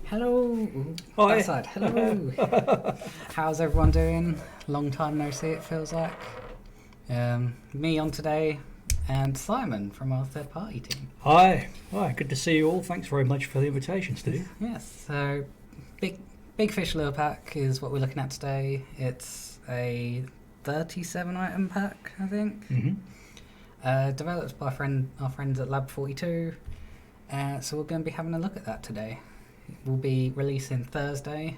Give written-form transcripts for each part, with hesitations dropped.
Hello. Hi. Outside. Hello. How's everyone doing? Long time no see, it feels like. Me on today, and Simon from our third party team. Hi. Good to see you all. Thanks very much for the invitation, Steve. Yes. So, big fish lure pack is what we're looking at today. It's a 37 item pack, I think. Mm-hmm. Developed by our friends at Lab 42. So we're going to be having a look at that today. We'll be releasing Thursday,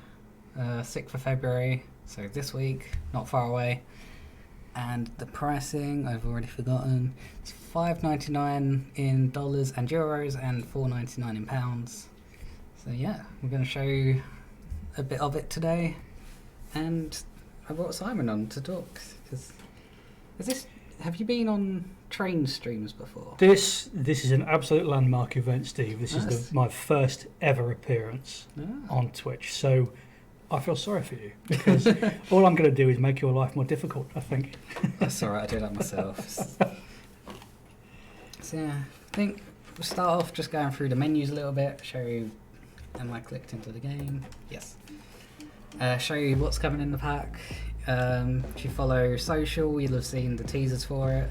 6th of February, so this week, not far away. And the pricing, I've already forgotten, it's $5.99 in dollars and euros and $4.99 in pounds. So yeah, we're going to show you a bit of it today. And I brought Simon on to talk. Have you been on train streams before? This is an absolute landmark event, Steve. This Nice. is my first ever appearance Ah. on Twitch. So I feel sorry for you because all I'm going to do is make your life more difficult, I think. That's alright, I do that myself. So yeah, I think we'll start off just going through the menus a little bit, show you, am I clicked into the game? Yes. Show you what's coming in the pack. If you follow social, you'll have seen the teasers for it.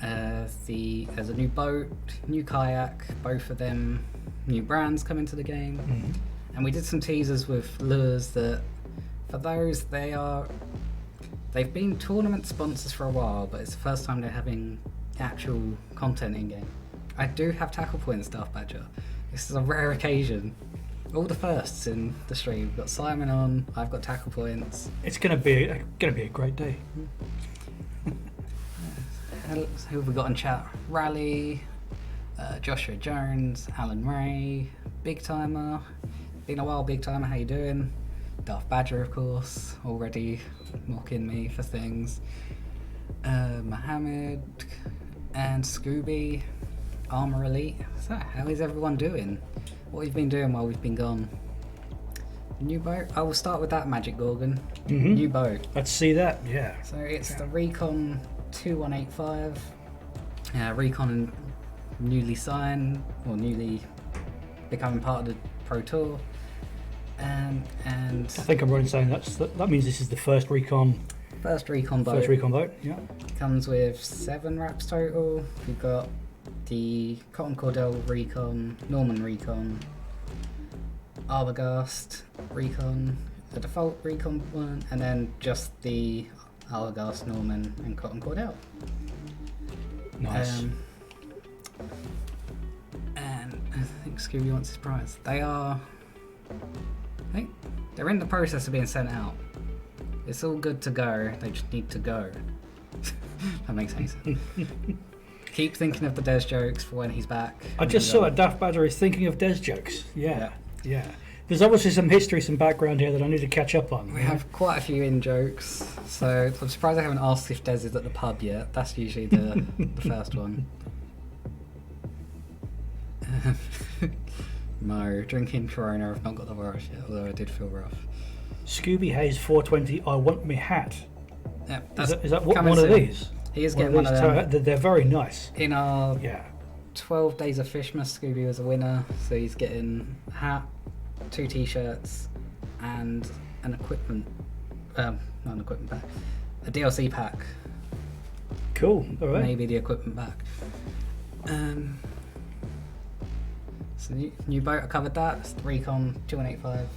There's a new boat, new kayak, both of them new brands coming to the game. Mm. And we did some teasers with lures that, for those, they've been tournament sponsors for a while, but it's the first time they're having actual content in game. I do have tackle point stuff, Badger. This is a rare occasion. All the firsts in the stream. We've got Simon on, I've got tackle points. It's going to be a great day. Who have we got in chat? Rally, Joshua Jones, Alan Ray, Big Timer. Been a while, Big Timer, how you doing? Darth Badger, of course, already mocking me for things. Mohammed and Scooby, Armour Elite. So, how is everyone doing? What have you been doing while we've been gone? New boat? I will start with that, Magic Gorgon. Mm-hmm. New boat. Let's see that, yeah. So it's the Recon 2185. Recon newly signed, or newly becoming part of the Pro Tour. And I think I'm right in saying that means this is the first Recon first Recon boat. First Recon boat, yeah. Comes with 7 wraps total. We've got the Cotton Cordell Recon, Norman Recon, Arbogast Recon, the default Recon one, and then just the Arbogast, Norman, and Cotton Cordell. Nice. And I think Scooby wants his prize. I think they're in the process of being sent out. It's all good to go. They just need to go. That makes any sense. Keep thinking of the Des jokes for when he's back. I just saw that Daft Badger is thinking of Des jokes. Yeah. There's obviously some history, some background here that I need to catch up on. We have quite a few in jokes, so I'm surprised I haven't asked if Des is at the pub yet. That's usually the first one. No, drinking Corona, I've not got the virus yet, although I did feel rough. Scooby Hayes 420, I want me hat. Yeah, Is that one of soon. these? He is getting one of them. They're very nice. In our Yeah. 12 Days of Fishmas, Scooby was a winner, so he's getting a hat, 2 t-shirts, and an equipment, not an equipment pack, a DLC pack. Cool. All right. Maybe the equipment pack. So new boat, I covered that. It's the Recon 2185.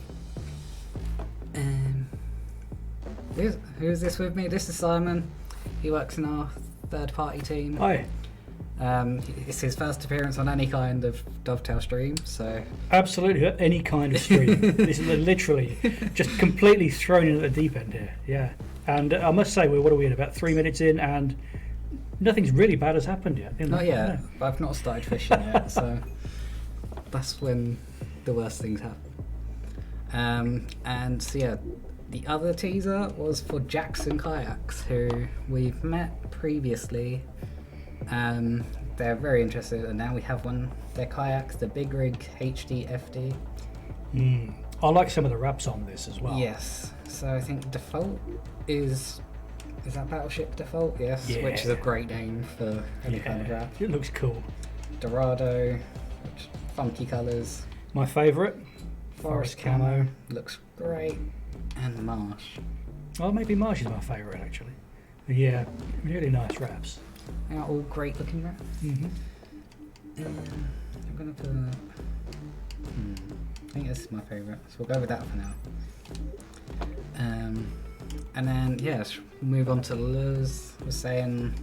Who's this with me? This is Simon. He works in our third party team. Hi. It's his first appearance on any kind of Dovetail stream, so... Absolutely, any kind of stream. This is literally just completely thrown in at the deep end here. Yeah. And I must say, what are we in? About 3 minutes in, and nothing's really bad has happened yet. Not yet. No. I've not started fishing yet, so that's when the worst things happen. And so yeah, the other teaser was for Jackson Kayaks, who we've met previously. They're very interested, and now we have one. Their kayaks, the Big Rig HD FD. I like some of the wraps on this as well. Yes. So I think default is that Battleship default? Yes. Yeah. Which is a great name for any kind of wrap. It looks cool. Dorado, funky colours. My favourite, forest camo. Looks great. And the marsh. Well, maybe marsh is my favourite actually. But yeah, really nice wraps. They are all great looking wraps. Mm-hmm. I'm gonna put. I think this is my favourite, so we'll go with that for now. And then yes, move on to lures. We're saying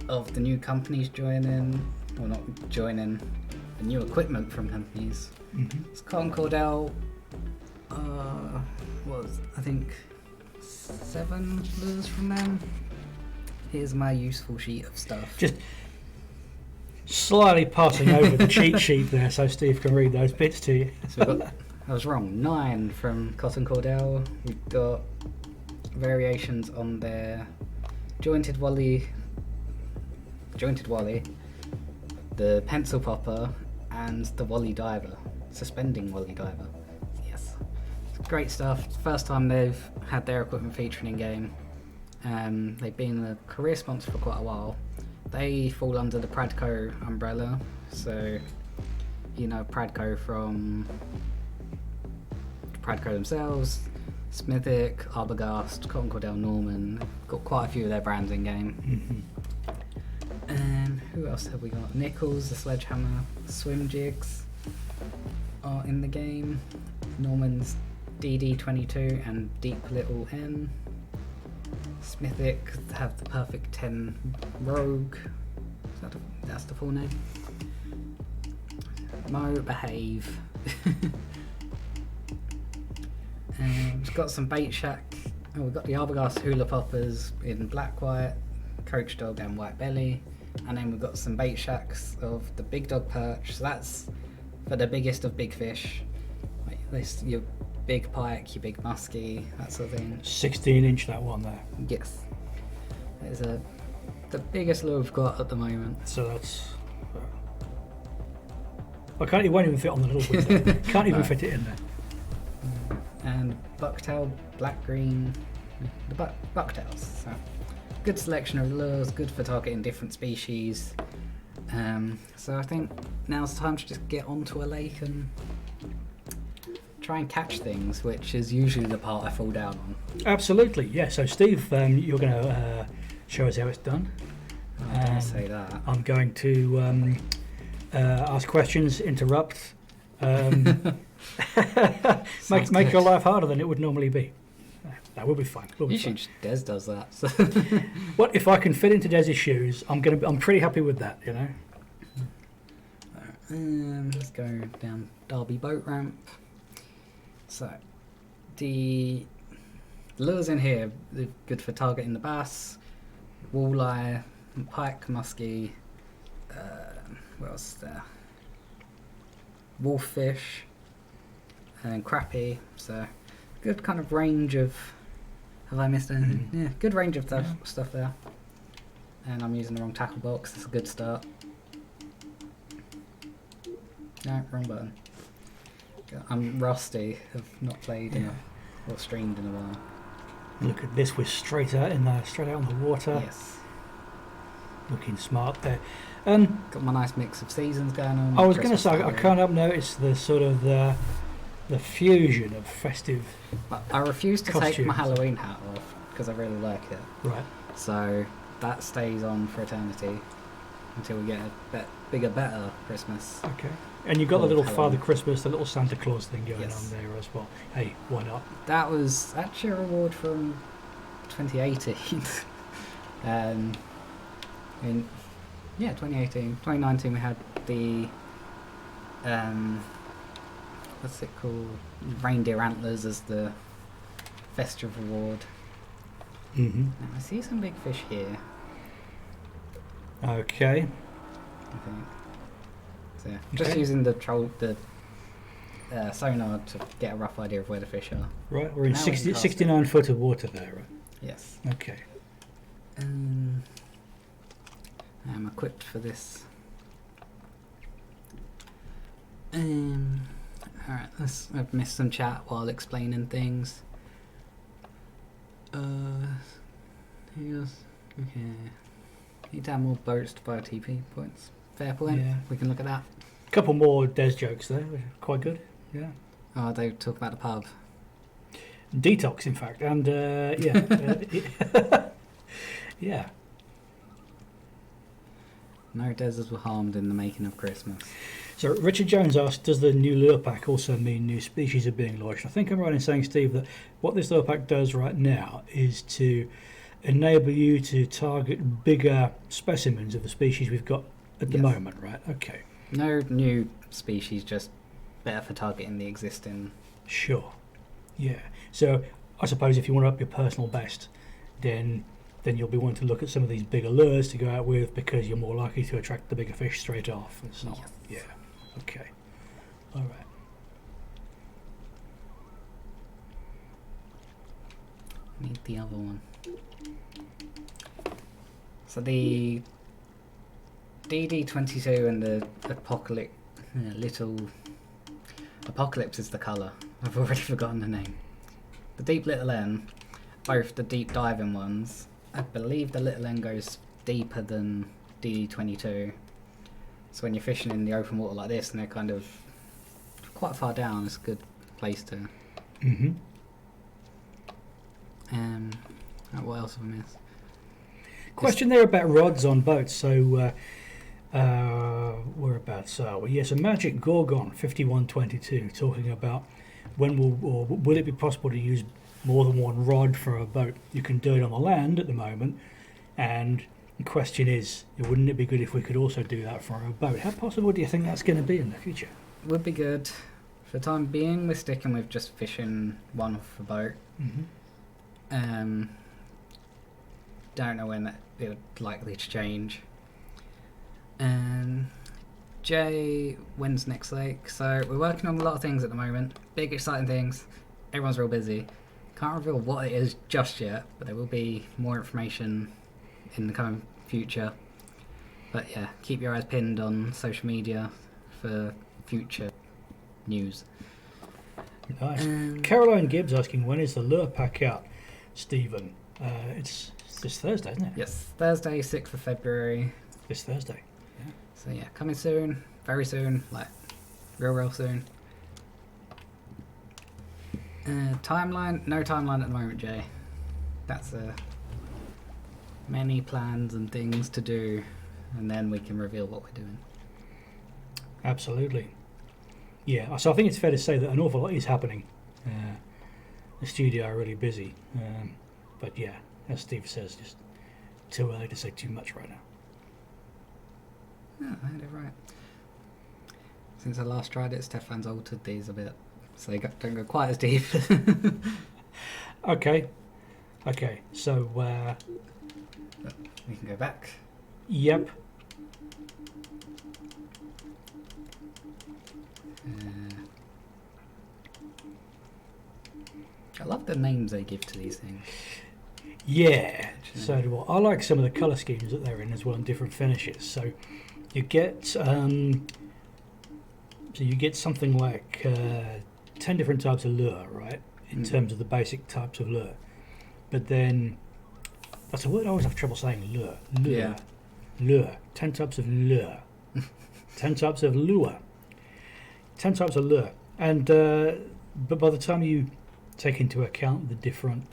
of the new companies joining, or not joining, the new equipment from companies. Mm-hmm. It's Cotton Cordell. Was I think 7 lures from them. Here's my useful sheet of stuff. Just slightly passing over the cheat sheet there, so Steve can read those bits to you. So we've got, I was wrong. 9 from Cotton Cordell. We've got variations on their jointed wally, the pencil popper, and the wally diver, suspending wally diver. Yes, it's great stuff. First time they've had their equipment featuring in game. They've been a career sponsor for quite a while. They fall under the Pradco umbrella, so you know Pradco from Pradco themselves, Smithic, Arbogast, Cotton Cordell, Norman. Got quite a few of their brands in game. Mm-hmm. Who else have we got? Nichols, the Sledgehammer, Swim Jigs are in the game. Norman's DD22 and Deep Little N. Smithic have the Perfect 10 Rogue. That's the full name. Mo Behave. We've got some Bait Shack. Oh, we've got the Arbogast Hula Poppers in Black White, Coach Dog and White Belly. And then we've got some Bait Shacks of the Big Dog Perch. So that's for the biggest of big fish. Like this, your big pike, your big muskie, that sort of thing. 16-inch that one there. Yes. It's the biggest lure we've got at the moment. So that's... it won't even fit on the little window. Can't even fit it in there. And bucktail, black green, the bucktails. So good selection of lures, good for targeting different species. So I think now's the time to just get onto a lake and try and catch things, which is usually the part I fall down on. Absolutely, yeah. So Steve, you're going to show us how it's done. I dare say that. I'm going to ask questions, interrupt, make your life harder than it would normally be. That will be fine. Usually Des does that. So. What if I can fit into Des's shoes? I'm pretty happy with that, you know. Let's go down Derby boat ramp. So the lures in here, they're good for targeting the bass, walleye, pike, muskie. What else is there? Wolffish and crappie. So good kind of range of. Have I missed anything? Yeah, good range of stuff there. And I'm using the wrong tackle box. That's a good start. No, wrong button. I'm rusty. I've not played or streamed in a while. Look at this. We're straight out on the water. Yes. Looking smart there. Got my nice mix of seasons going on. I was going to say I can't help notice the sort of the fusion of festive. But I refuse to costumes. take my Halloween hat off because I really like it. Right. So that stays on for eternity until we get a bigger, better Christmas. Okay. And you've got the little Halloween. Father Christmas, the little Santa Claus thing going Yes. on there as well. Hey, why not? That was actually a reward from 2018. 2018. 2019 we had the what's it called? Reindeer antlers as the festive reward. Mm-hmm. Now I see some big fish here, Okay. I think. So yeah, just Okay. using the sonar to get a rough idea of where the fish are. Right, we're in Now we can 69 foot of water there, right? Yes. Okay. I'm equipped for this. Alright, I've missed some chat while explaining things. Here's okay. Need to have more boats to buy TP points. Fair point. Yeah. We can look at that. A couple more Des jokes there, which are quite good. Yeah. Oh, they talk about the pub. Detox, in fact, and yeah. No deserts were harmed in the making of Christmas. So Richard Jones asked, does the new lure pack also mean new species are being launched? I think I'm right in saying, Steve, that what this lure pack does right now is to enable you to target bigger specimens of the species we've got at the moment, right? Okay. No new species, just better for targeting the existing. Sure. Yeah. So I suppose if you want to up your personal best, then you'll be wanting to look at some of these bigger lures to go out with because you're more likely to attract the bigger fish straight off and so on. Yeah. Okay. All right. Need the other one. So the DD22 and the Apocalypse is the colour. I've already forgotten the name. The Deep Little N, both the deep diving ones. I believe the Little N goes deeper than DD22. So when you're fishing in the open water like this and they're kind of quite far down, it's a good place to. Mm-hmm. What else have I missed? Question there about rods on boats. So whereabouts are we? Yes, a Magic Gorgon 5122 talking about will it be possible to use more than one rod for a boat? You can do it on the land at the moment, and the question is, wouldn't it be good if we could also do that for a boat? How possible do you think that's going to be in the future? Would be good. For the time being, we're sticking with just fishing one off a boat. Mm-hmm. Don't know when it would likely to change. Jay, when's next lake? So we're working on a lot of things at the moment. Big exciting things. Everyone's real busy. Can't reveal what it is just yet, but there will be more information in the coming future. But yeah, keep your eyes pinned on social media for future news. Nice. Caroline Gibbs asking, when is the lure pack out, Stephen? It's this Thursday, isn't it? Yes, Thursday, 6th of February. This Thursday. Yeah. So yeah, coming soon, very soon, like real soon. Timeline? No timeline at the moment, Jay. That's many plans and things to do, and then we can reveal what we're doing. Absolutely. Yeah, so I think it's fair to say that an awful lot is happening. The studio are really busy. But yeah, as Steve says, just too early to say too much right now. Yeah, I had it right. Since I last tried it, Stefan's altered these a bit, so they don't go quite as deep. Okay, so we can go back. Yep. I love the names they give to these things. Yeah, so do I. I like some of the colour schemes that they're in as well, and different finishes. So you get something like 10 different types of lure, right? In terms of the basic types of lure. But then that's a word I always have trouble saying. Lure. Yeah. Lure. 10 types of lure. 10 types of lure. 10 types of lure. And but by the time you take into account the different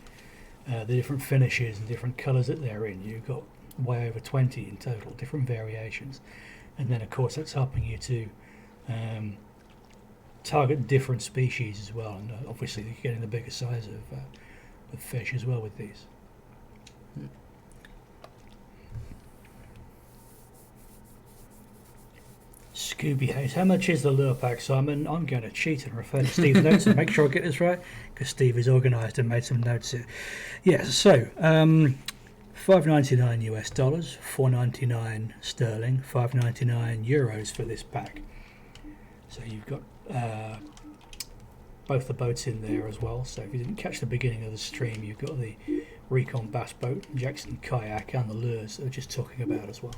finishes and different colours that they're in, you've got way over 20 in total, different variations. And then of course that's helping you to target different species as well, and obviously you're getting the bigger size of fish as well with these. Scooby House, how much is the lure pack, Simon? I'm going to cheat and refer to Steve's notes and make sure I get this right, because Steve is organised and made some notes here. Yes, so $5.99 US, $4.99 sterling, €5.99 for this pack. So you've got both the boats in there as well. So if you didn't catch the beginning of the stream, you've got the Recon Bass boat, Jackson Kayak, and the lures that we're just talking about as well.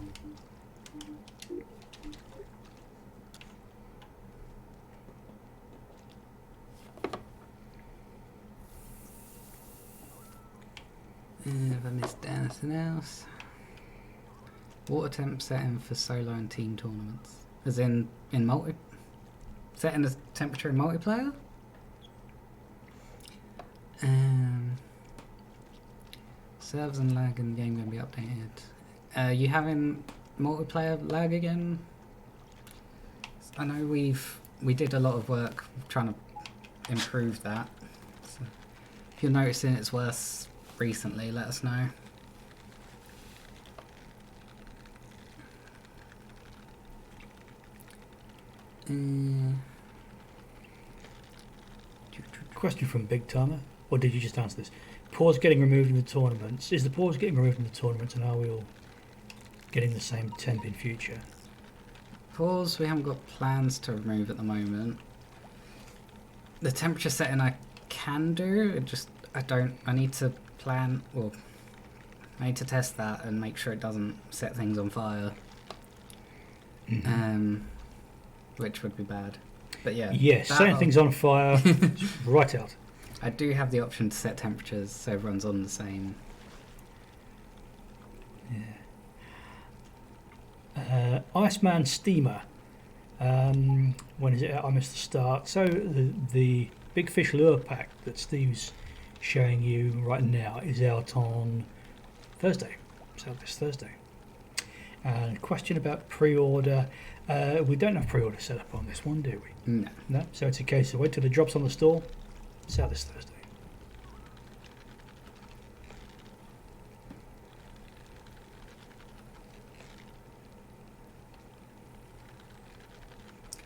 Have I missed anything else? Water temp setting for solo and team tournaments. As in multi... Setting the temperature in multiplayer? Servers and lag in the game going to be updated. You having multiplayer lag again? I know we did a lot of work trying to improve that. So if you're noticing it's worse recently, let us know. Question from Big Timer, or did you just answer this? Pause getting removed in the tournaments. Is the pause getting removed in the tournaments, and are we all getting the same temp in future? Pause, we haven't got plans to remove at the moment. The temperature setting I can do, I need to plan, well, I need to test that and make sure it doesn't set things on fire. Which would be bad. But yeah. Yes, setting things on fire, right out. I do have the option to set temperatures so everyone's on the same. Yeah. Iceman Steamer. When is it out? I missed the start. So the Big Fish Lure Pack that Steve's showing you right now is out on Thursday. It's out this Thursday. And question about pre-order. We don't have pre-order set up on this one, do we? No. No. So it's a case of wait till it drops on the store. It's out this Thursday.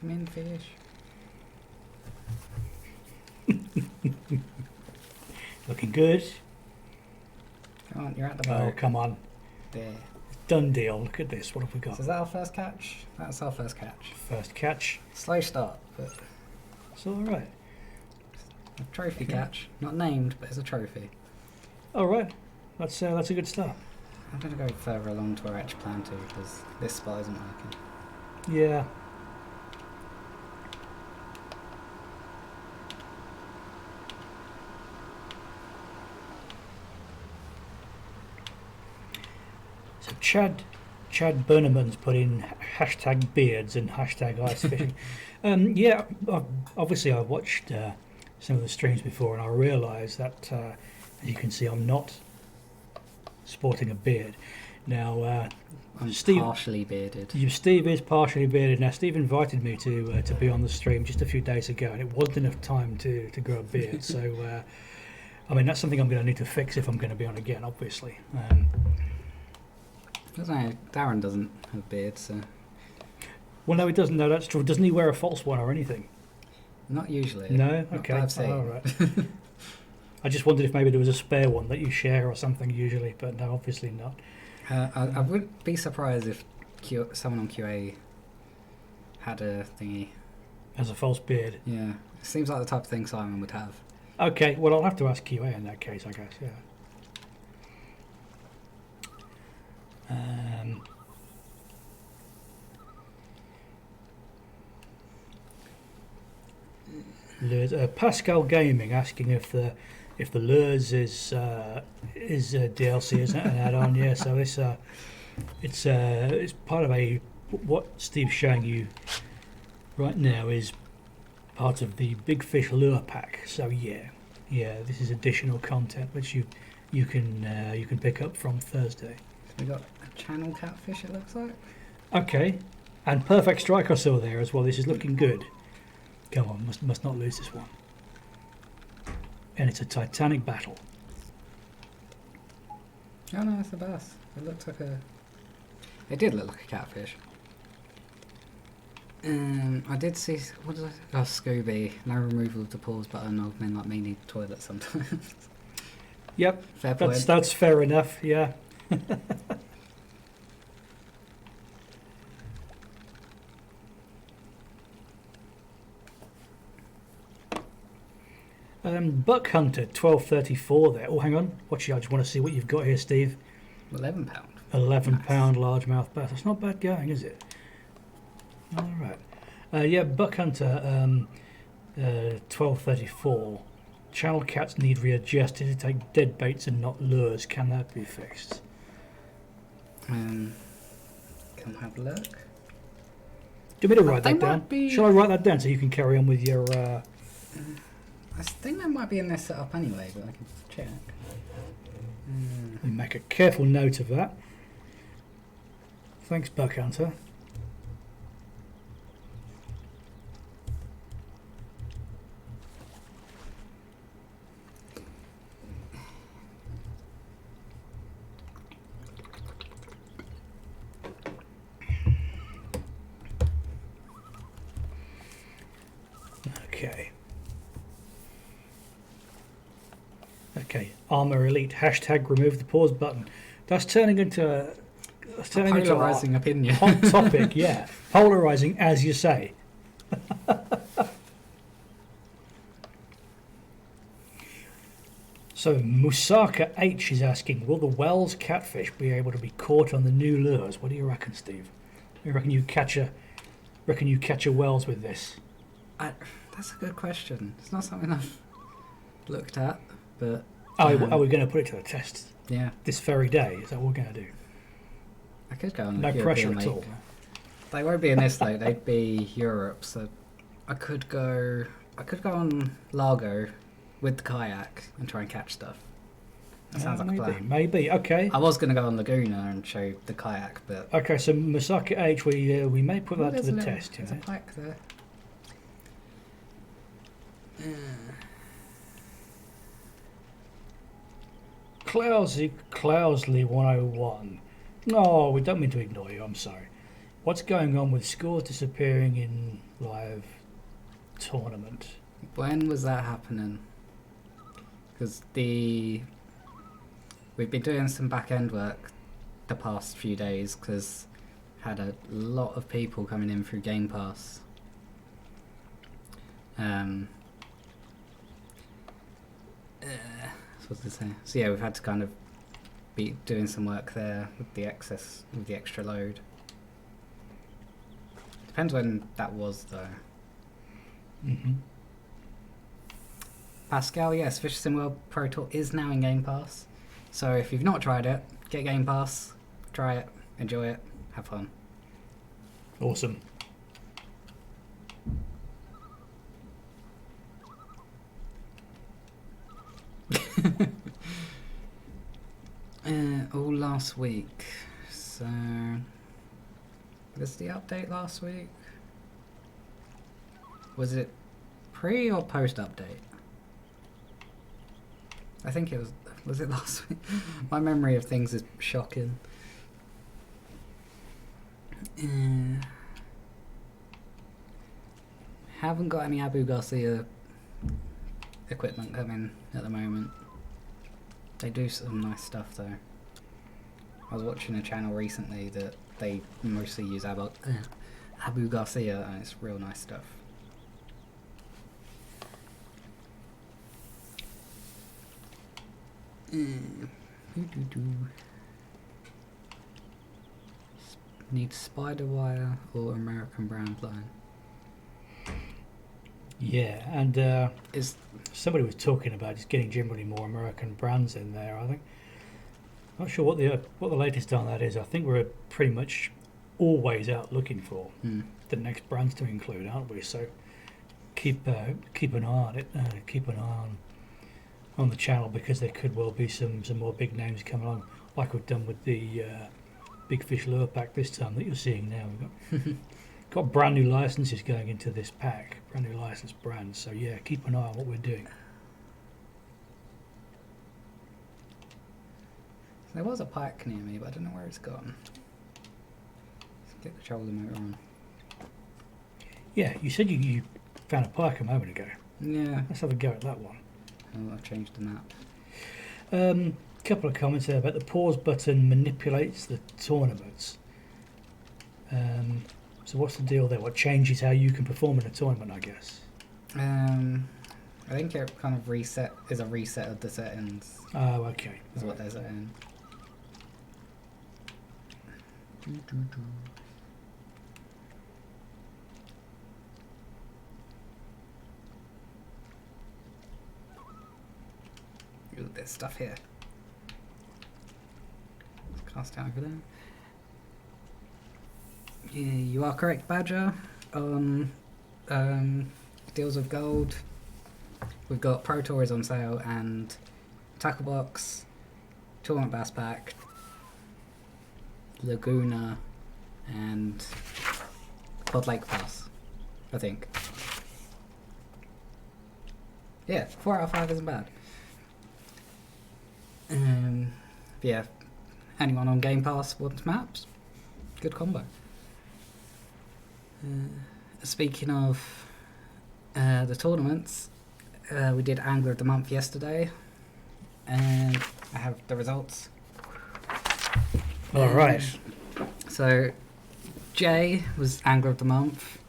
Come in, fish. Looking good. Come on, you're at the boat. Oh, come on. There. Done deal. Look at this. What have we got? So is that our first catch? That's our first catch. First catch. Slow start, but It's all right. a trophy catch. Not named, but it's a trophy. All right. That's a good start. I'm going to go further along to where I actually plan to because this spot isn't working. Yeah. So Chad Burneman's put in hashtag beards and hashtag ice fishing. Yeah, obviously I've watched some of the streams before and I realise that, as you can see, I'm not sporting a beard. Now, I'm Steve, partially bearded. Steve is partially bearded. Now, Steve invited me to be on the stream just a few days ago, and it wasn't enough time to grow a beard. So, I mean, that's something I'm going to need to fix if I'm going to be on again, obviously. Darren doesn't have a beard, so... Well, no, he doesn't. No, that's true. Doesn't he wear a false one or anything? Not usually. No? Not Okay. that I've seen. All right. I just wondered if maybe there was a spare one that you share or something usually, but no, obviously not. I would be surprised if someone on QA had a thingy. As a false beard. Yeah. It seems like the type of thing Simon would have. Okay, well, I'll have to ask QA in that case, I guess, yeah. Lures, Pascal Gaming asking if the lures is DLC, isn't it, an add-on? Yeah, so it's part of what Steve's showing you right now is part of the Big Fish Lure Pack. So yeah, this is additional content which you can pick up from Thursday. We got a channel catfish, it looks like. Okay, and Perfect Strike I saw there as well. This is looking good. Come on, must not lose this one. And it's a Titanic battle. Oh no, it's a bass. It looks like a... It did look like a catfish. I did see... What did I... Oh, Scooby. No removal of the pause button. Old men like me need toilets sometimes. Yep, Fair point. that's fair enough, yeah. Buck Hunter 1234 there. Oh, hang on. Watch you. I just want to see what you've got here, Steve. £11. £11 Nice. largemouth bass. That's not bad going, is it? All right. Yeah, Buck Hunter 1234. Channel cats need readjusted to take dead baits and not lures. Can that be fixed? Come have a look. Do you want me to write They that down? might be- Shall I write that down so you can carry on with your I think that might be in their setup anyway, but I can check. We make a careful note of that. Thanks, Buck Hunter. Okay. Okay. Armor Elite. Hashtag remove the pause button. That's turning into a Polarizing opinion. hot topic. Yeah. Polarizing, as you say. So Musaka H is asking, will the Wells catfish be able to be caught on the new lures? What do you reckon, Steve? You reckon you catch a Wells with this? That's a good question. It's not something I've looked at, but Are we going to put it to the test yeah, this very day? Is that what we're going to do? I could go on. No the pressure European at all. League. They won't be in this though. They'd be Europe, so I could go on Largo with the kayak and try and catch stuff. That sounds like a plan. Maybe. Okay. I was going to go on Laguna and show the kayak, but Okay. So Musaka H, we may put that to the test. There's a pike there. Clousley 101. No, we don't mean to ignore you. I'm sorry. What's going on with scores disappearing in live tournament? When was that happening? Because we've been doing some back end work the past few days because had a lot of people coming in through Game Pass. What to say? So yeah, we've had to kind of be doing some work there with the extra load. Depends when that was though. Mm-hmm. Pascal, yes, Fish Sim World Pro Tour is now in Game Pass. So if you've not tried it, get Game Pass, try it, enjoy it, have fun. Awesome. All last week. So was the update last week? Was it pre or post update? I think it was it last week? My memory of things is shocking. Haven't got any Abu Garcia equipment coming at the moment. They do some nice stuff though. I was watching a channel recently that they mostly use Abu Garcia and it's real nice stuff. Need spider wire or American brand line. Yeah, and Is somebody was talking about just getting generally more American brands in there. I think. Not sure what the latest on that is. I think we're pretty much always out looking for the next brands to include, aren't we? So keep an eye on it. Keep an eye on the channel because there could well be some more big names coming along, like we've done with the Big Fish Lure Pack this time that you're seeing now. We've got brand new licenses going into this pack, brand new licensed brands. So yeah, keep an eye on what we're doing. there was a pike near me, but I don't know where it's gone. Let's get the shoulder motor on. Yeah, you said you found a pike a moment ago. Yeah. Let's have a go at that one. Oh, I've changed the map. Couple of comments there about the pause button manipulates the tournaments. So what's the deal there? What changes how you can perform in a tournament, I guess? I think it kind of is a reset of the settings. Oh, okay. Is what they're saying. Ooh, there's stuff here. Let's cast out over there. Yeah, you are correct, Badger. Deals of gold. we've got Pro Tours on sale and Tackle Box, Tournament Bass Pack, Laguna, and Pod Lake Pass, I think. Yeah, 4 out of 5 isn't bad. Yeah, anyone on Game Pass wants maps? Good combo. Speaking of the tournaments, we did Angler of the Month yesterday, and I have the results. All right. So, Jay was Angler of the Month,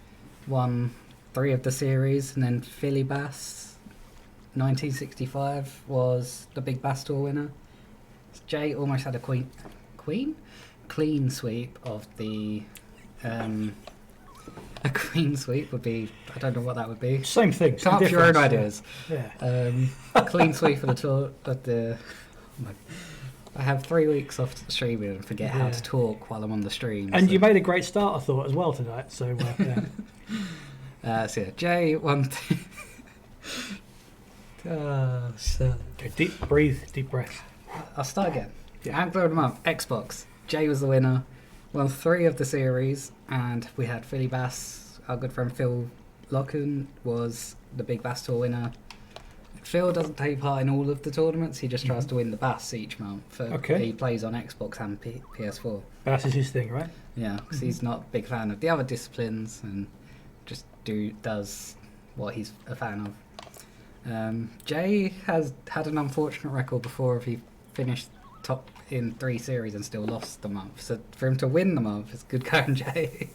won 3 of the series, and then Philly Bass 1965 was the Big Bass Tour winner. Jay almost had a clean sweep of the a clean sweep would be, I don't know what that would be. Same thing. Come up with your own ideas. Yeah. Clean sweep for the tour at the. I have 3 weeks off streaming and forget how to talk while I'm on the stream. And you made a great start, I thought, as well tonight. So yeah. So yeah, Jay won. Okay, deep breath. I'll start again. Yeah. Angler of the Month, Xbox. Jay was the winner. Won 3 of the series, and we had Philly Bass. Our good friend Phil Locken was the Big Bass Tour winner. Phil doesn't take part in all of the tournaments. He just tries to win the Bass each month. Okay. He plays on Xbox and PS4. Bass is his thing, right? Yeah, because he's not a big fan of the other disciplines and just does what he's a fan of. Jay has had an unfortunate record before if he finished top in 3 series and still lost the month. So for him to win the month, it's good going, Jay.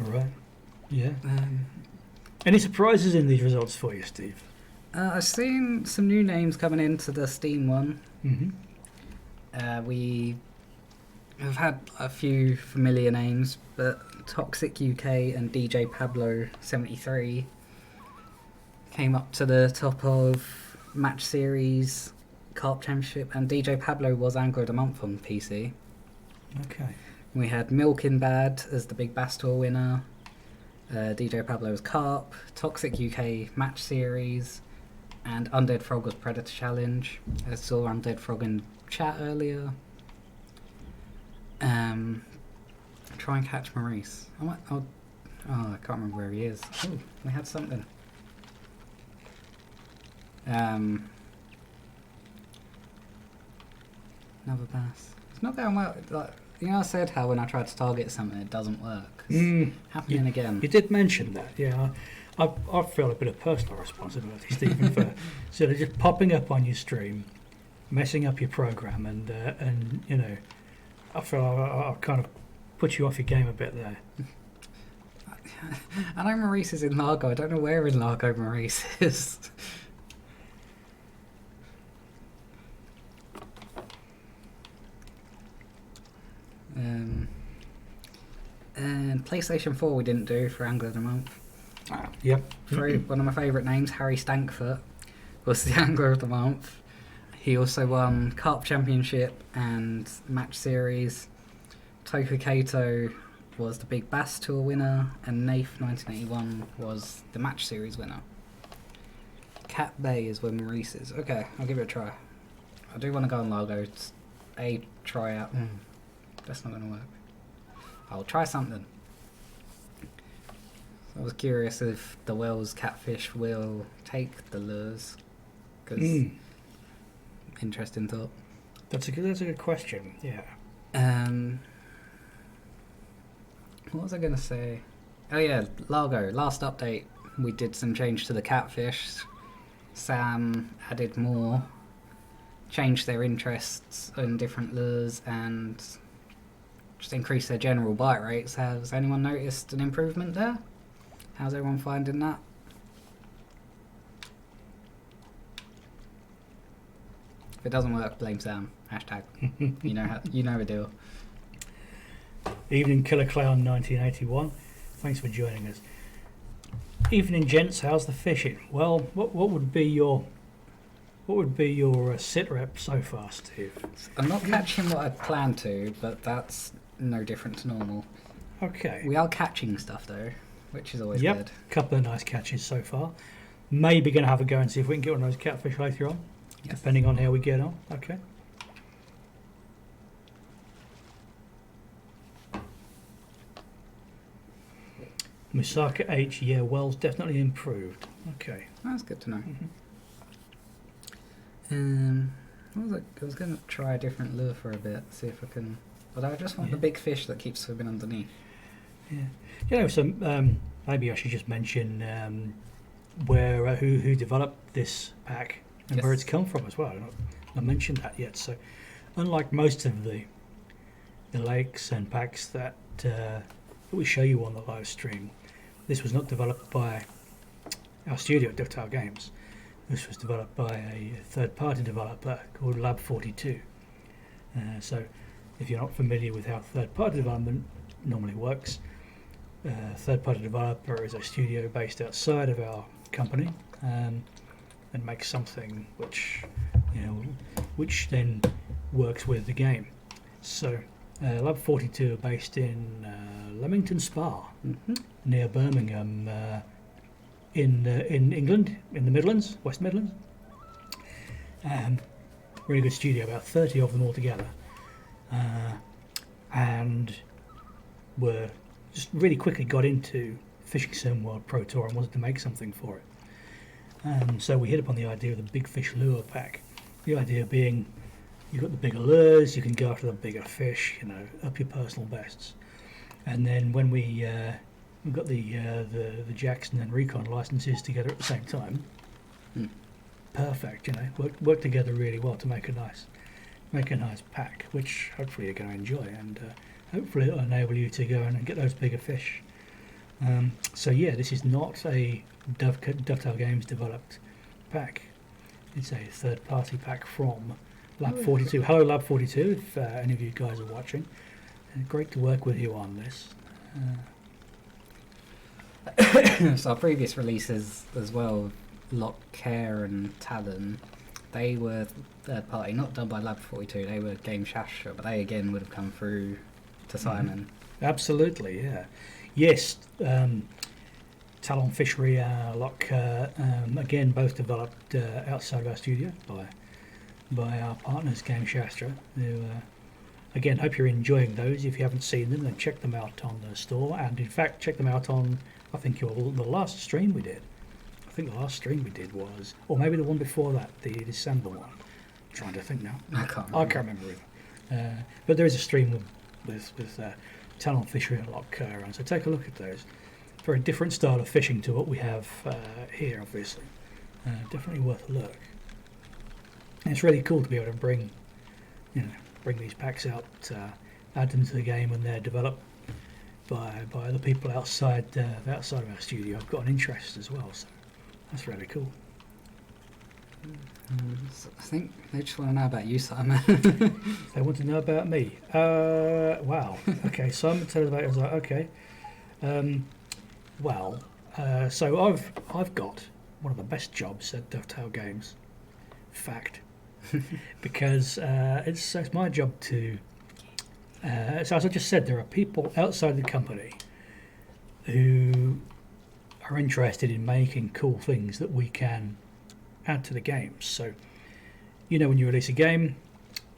All right. Yeah. Any surprises in these results for you, Steve? I've seen some new names coming into the Steam one. Mm-hmm. We have had a few familiar names, but Toxic UK and DJ Pablo 73 came up to the top of Match Series, Carp Championship, and DJ Pablo was Angler of the Month on PC. Okay. We had Milkin Bad as the Big Bass Tour winner, DJ Pablo was Carp, Toxic UK Match Series, and Undead Frog was Predator Challenge. I saw Undead Frog in chat earlier. Try and catch Maurice. I can't remember where he is. Oh, we had something. Another bass. It's not going well. Like, I said how when I try to target something, it doesn't work. It's happening again. You did mention that, yeah. I feel a bit of personal responsibility, Stephen, for sort of just popping up on your stream, messing up your program, and I feel I've kind of put you off your game a bit there. I know Maurice is in Largo. I don't know where in Largo Maurice is. And PlayStation 4 we didn't do for Angler of the Month. Yep. One of my favourite names, Harry Stankfoot, was the Angler of the Month. He also won Carp Championship and Match Series. Toku Kato was the Big Bass Tour winner, and Nath 1981 was the Match Series winner. Cat Bay is where Maurice is. Okay, I'll give it a try. I do want to go on Largo. It's a tryout. That's not going to work. I'll try something. I was curious if the Wells Catfish will take the lures. Because interesting thought. That's a good question. Yeah. What was I going to say? Oh yeah, Largo. Last update, we did some change to the catfish. Sam added more, changed their interests in different lures, and just increased their general bite rates. Has anyone noticed an improvement there? How's everyone finding that? If it doesn't work, blame Sam. Hashtag. You know the deal. Evening Killer Clown 1981. Thanks for joining us. Evening gents, how's the fishing? Well, what would be your sit rep so far, Steve? I'm not catching what I planned to, but that's no different to normal. Okay. We are catching stuff though, which is always Yep. good. Couple of nice catches so far. maybe going to have a go and see if we can get one of those catfish later on, Yes. depending on how we get on. Okay. Misaka H, yeah, Wells definitely improved. Okay. That's good to know. Mhm. What was I was going to try a different lure for a bit, see if I can. But I just want the Yeah. big fish that keeps swimming underneath. Yeah. You know, so maybe I should just mention where who developed this pack and where Yes. it's come from as well. I've not mentioned that yet. So, unlike most of the lakes and packs that we show you on the live stream, this was not developed by our studio at Ductile Games. This was developed by a third-party developer called Lab 42. So, if you're not familiar with how third-party development normally works, third-party developer is a studio based outside of our company and makes something which then works with the game. So, Lab 42 are based in Leamington Spa, near Birmingham, in England, in the Midlands, West Midlands. Really good studio, about 30 of them altogether, and were just really quickly got into Fishing Sim World Pro Tour and wanted to make something for it. So we hit upon the idea of the Big Fish Lure Pack. The idea being, you've got the bigger lures, you can go after the bigger fish, up your personal bests. And then when we got the Jackson and Recon licenses together at the same time, perfect. Work together really well to make a nice pack, which hopefully you're going to enjoy, and hopefully it'll enable you to go and get those bigger fish. So yeah, this is not a Dovetail Games developed pack. It's a third-party pack from Lab 42. Hello, Lab 42, if any of you guys are watching. And great to work with you on this. So our previous releases as well, Lock, Care and Talon, they were third party, not done by Lab 42, they were Game Shastra, but they again would have come through to Simon. Absolutely, yeah. Yes, Talon Fishery, Lock, again, both developed outside of our studio by our partners, Game Shastra, who, again, hope you're enjoying those. If you haven't seen them, then check them out on the store, and in fact, check them out on, I think, the last stream we did. I think the last stream we did was, or maybe the one before that, the December one. I'm trying to think now. I can't remember either. But there is a stream with Talon Fishery and Lock around, so take a look at those. Very different style of fishing to what we have here, obviously. Definitely worth a look. And it's really cool to be able to bring these packs out, add them to the game, and they're developed by other people outside of our studio. I've got an interest as well, so that's really cool. So I think they just want to know about you, Simon. They want to know about me. Wow. Okay, Simon Televator was like, okay. So I've got one of the best jobs at Dovetail Games. Fact. Because it's my job to. So as I just said, there are people outside the company who are interested in making cool things that we can add to the games. So, when you release a game,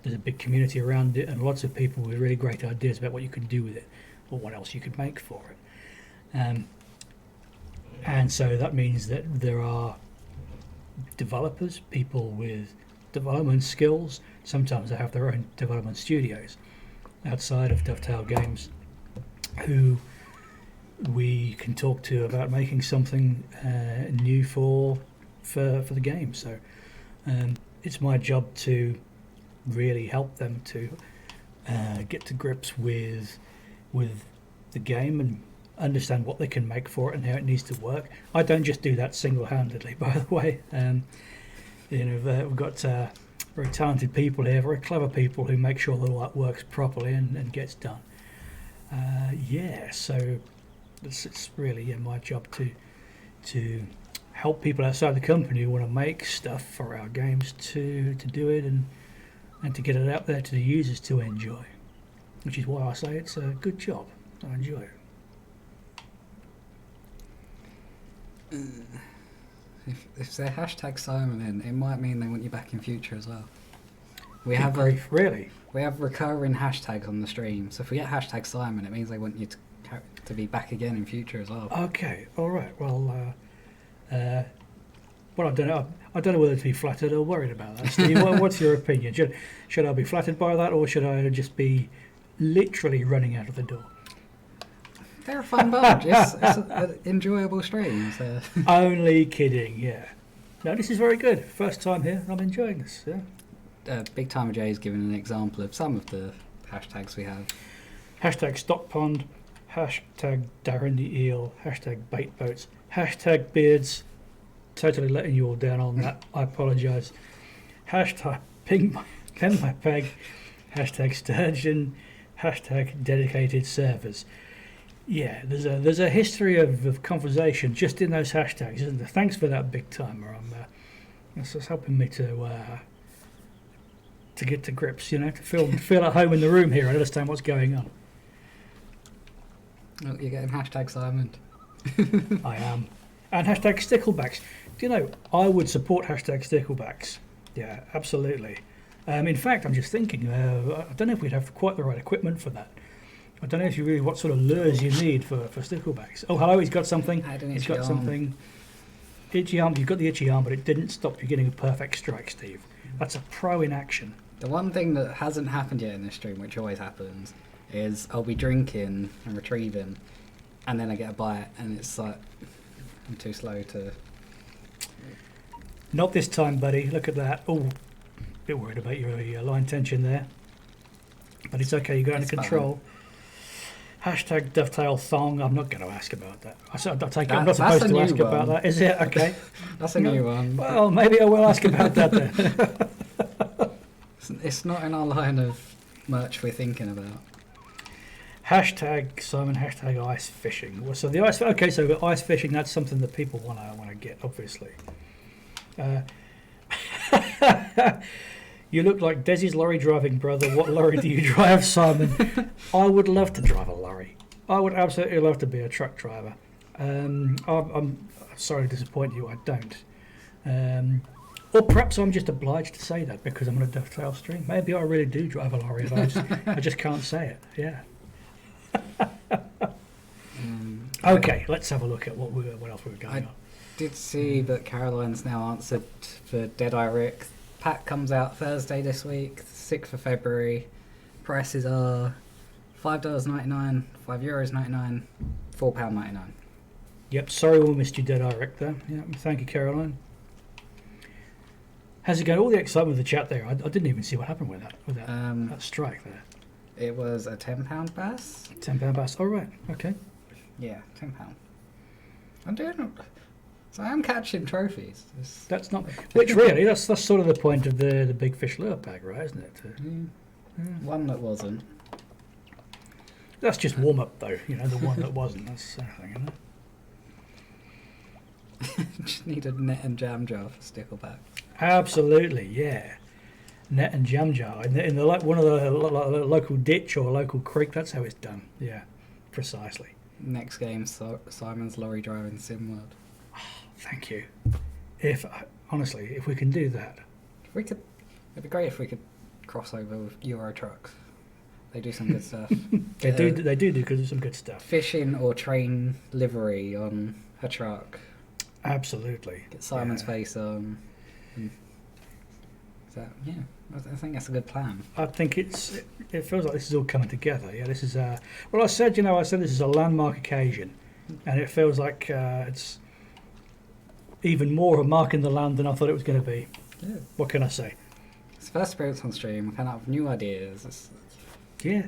there's a big community around it, and lots of people with really great ideas about what you can do with it, or what else you could make for it. And so that means that there are developers, people with development skills. Sometimes they have their own development studios outside of Dovetail Games, who we can talk to about making something new for the game. So it's my job to really help them to get to grips with the game and understand what they can make for it and how it needs to work. I don't just do that single-handedly, by the way. We've got very talented people here, very clever people who make sure that all that works properly and gets done. So it's really my job to help people outside the company who want to make stuff for our games to do it and to get it out there to the users to enjoy, which is why I say it's a good job. I enjoy it. If they're hashtag Simon, then it might mean they want you back in future as well. We Good have grief, really? we have recurring hashtags on the stream. So if we get hashtag Simon, it means they want you to be back again in future as well. Okay, all right. Well, I don't know. I don't know whether to be flattered or worried about that. Steve, what's your opinion? Should I be flattered by that, or should I just be literally running out of the door? They're a fun bunch. It's an enjoyable stream. So. Only kidding. Yeah. No, this is very good. First time here. I'm enjoying this. Yeah. Big Timer J is giving an example of some of the hashtags we have. Hashtag Stock Pond. Hashtag Darren the Eel. Hashtag Bait Boats. Hashtag Beards. Totally letting you all down on that. I apologise. Hashtag Ping my Peg. Hashtag Sturgeon. Hashtag Dedicated Servers. Yeah, there's a history of conversation just in those hashtags, isn't there? Thanks for that, Big Timer. That's helping me to get to grips, to feel at home in the room here and understand what's going on. Oh, you're getting hashtag Simon. I am. And hashtag Sticklebacks. Do you know, I would support hashtag Sticklebacks. Yeah, absolutely. In fact, I'm just thinking, I don't know if we'd have quite the right equipment for that. I don't know if you really what sort of lures you need for sticklebacks. Oh, hello, he's got something. He's got something. Itchy arm. You've got the itchy arm, but it didn't stop you getting a perfect strike, Steve. That's a pro in action. The one thing that hasn't happened yet in this stream, which always happens, is I'll be drinking and retrieving, and then I get a bite, and it's like I'm too slow to. Not this time, buddy. Look at that. Oh, bit worried about your line tension there, but it's okay. You got it under control. Hashtag Dovetail Thong. I'm not going to ask about that. I'm not supposed to ask about that. Is it? Okay. That's a new one. Well, maybe I will ask about that then. It's not in our line of merch we're thinking about. Hashtag Simon. Hashtag ice fishing. Well, so the ice. Okay, so ice fishing. That's something that people want to get, obviously. You look like Desi's lorry driving brother. What lorry do you drive, Simon? I would love to drive a lorry. I would absolutely love to be a truck driver. I'm sorry to disappoint you. I don't. Or perhaps I'm just obliged to say that because I'm on a dovetail stream. Maybe I really do drive a lorry, but I just can't say it. Yeah. Okay, let's have a look at what else we were going on. Did see that Caroline's now answered for Deadeye Rick. Pack comes out Thursday this week, 6th of February. Prices are $5.99, €5.99, £4.99. Yep, sorry we missed you, Deadeye Rick there. Yeah, thank you, Caroline. How's it going? All the excitement of the chat there. I didn't even see what happened with that strike there. It was a £10 bass. £10 bass. Oh, right. Okay. Yeah, £10. I'm doing. So I am catching trophies. That's not. Which really, that's sort of the point of the big fish lure pack, right? Isn't it? One that wasn't. That's just warm up, though. The one that wasn't. That's the thing, isn't it? Just need a net and jam jar for stickleback. Absolutely, yeah. Net and jam jar in the one of the local ditch or local creek. That's how it's done. Yeah, precisely. Next game, Simon's lorry driving sim world. Thank you. Honestly, if we can do that, it'd be great if we could cross over with Euro trucks. They do some good stuff. They do because some good stuff. Fishing or train livery on a truck. Absolutely. Get Simon's face on. I think that's a good plan. I think it feels like this is all coming together. Yeah, this is I said this is a landmark occasion, and it feels like it's even more a mark in the land than I thought it was going to be. Yeah. What can I say? It's the first Spirits on stream. I kind of have new ideas. Yeah,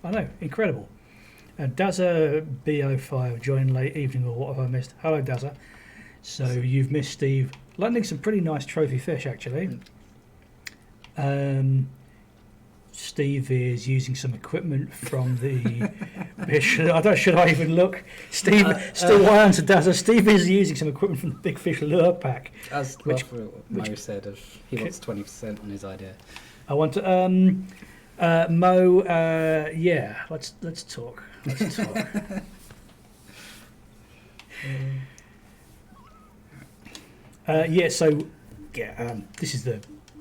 I know. Incredible. Dazza BO5 joined late evening, or what have I missed? Hello, Dazza. So you've missed Steve landing some pretty nice trophy fish, actually. Steve is using some equipment from the. Should I even look? Steve, still why answer Dazza. Steve is using some equipment from the Big Fish Lure Pack. As Mo said, he wants 20% on his idea. I want to. Mo, yeah, let's talk. Let's talk. This is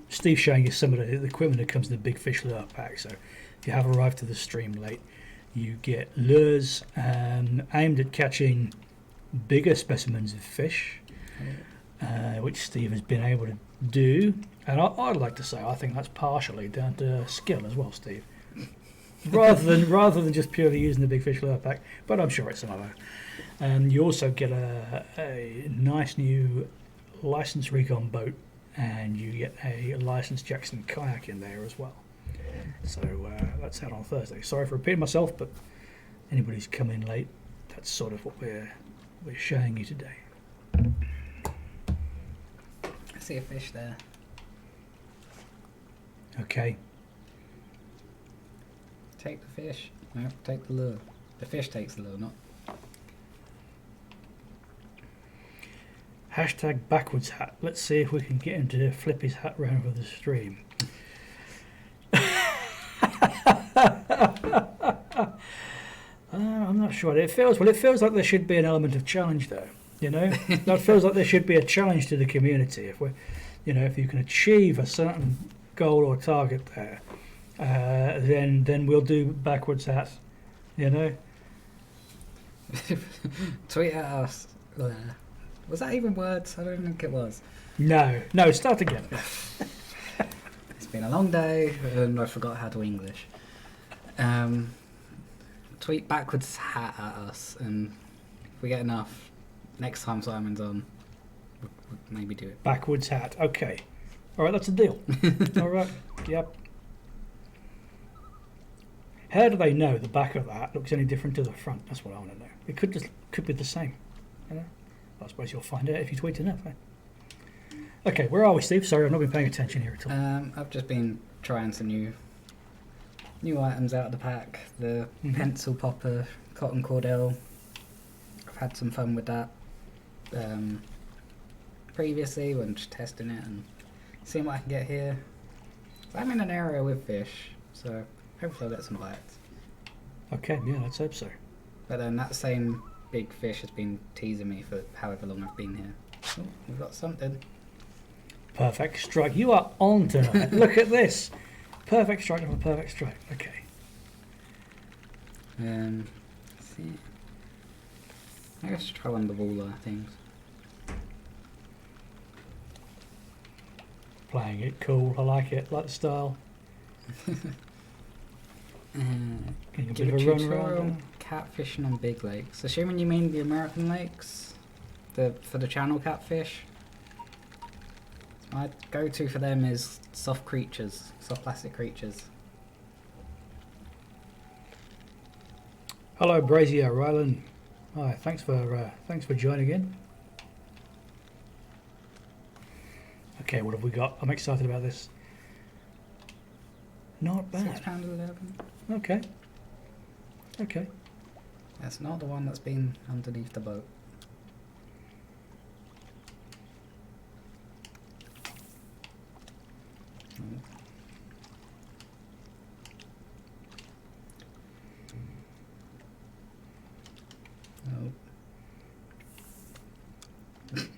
Steve showing you some of the equipment that comes in the big fish lure pack. So if you have arrived to the stream late, you get lures aimed at catching bigger specimens of fish, which Steve has been able to do. And I'd like to say I think that's partially down to skill as well, Steve. rather than just purely using the big fish lure pack, but I'm sure it's another. And you also get a nice new licensed recon boat, and you get a licensed Jackson kayak in there as well. So that's out on Thursday. Sorry for repeating myself, but anybody who's come in late, that's sort of what we're showing you today. I see a fish there. Okay. Take the fish. No, take the lure. The fish takes the lure, not. Hashtag backwards hat. Let's see if we can get him to flip his hat round over the stream. I'm not sure. It feels like there should be an element of challenge, though. You know, that feels like there should be a challenge to the community. If you can achieve a certain goal or target there, then we'll do backwards hat. You know. Tweet at us. Was that even words? I don't think it was. No. Start again. It's been a long day, and I forgot how to English. Tweet backwards hat at us, and if we get enough, next time Simon's on, we'll maybe do it. Backwards hat. Okay. All right, that's a deal. All right. Yep. How do they know the back of the hat looks any different to the front? That's what I want to know. It could be the same. You know? I suppose you'll find out if you tweet enough. Eh? Okay, where are we, Steve? Sorry, I've not been paying attention here at all. I've just been trying some new items out of the pack. The pencil popper, cotton cordell. I've had some fun with that previously when just testing it and seeing what I can get here. So I'm in an area with fish, so hopefully I'll get some bites. Okay, yeah, let's hope so. But then that same big fish has been teasing me for however long I've been here. Oh, we've got something. Perfect strike. You are on tonight. Look at this. Perfect strike of a perfect strike. Okay. Let's see. I guess try one of the walleye things. Playing it cool. I like it. Like the style. Getting a bit of a run around. Catfishing on big lakes. Assuming you mean the American lakes, for the channel catfish. My go-to for them is soft plastic creatures. Hello, Brazier Ryland. Hi, thanks for joining in. Okay, what have we got? I'm excited about this. Not bad. £6.11. Okay. That's not the one that's been underneath the boat. Nope. This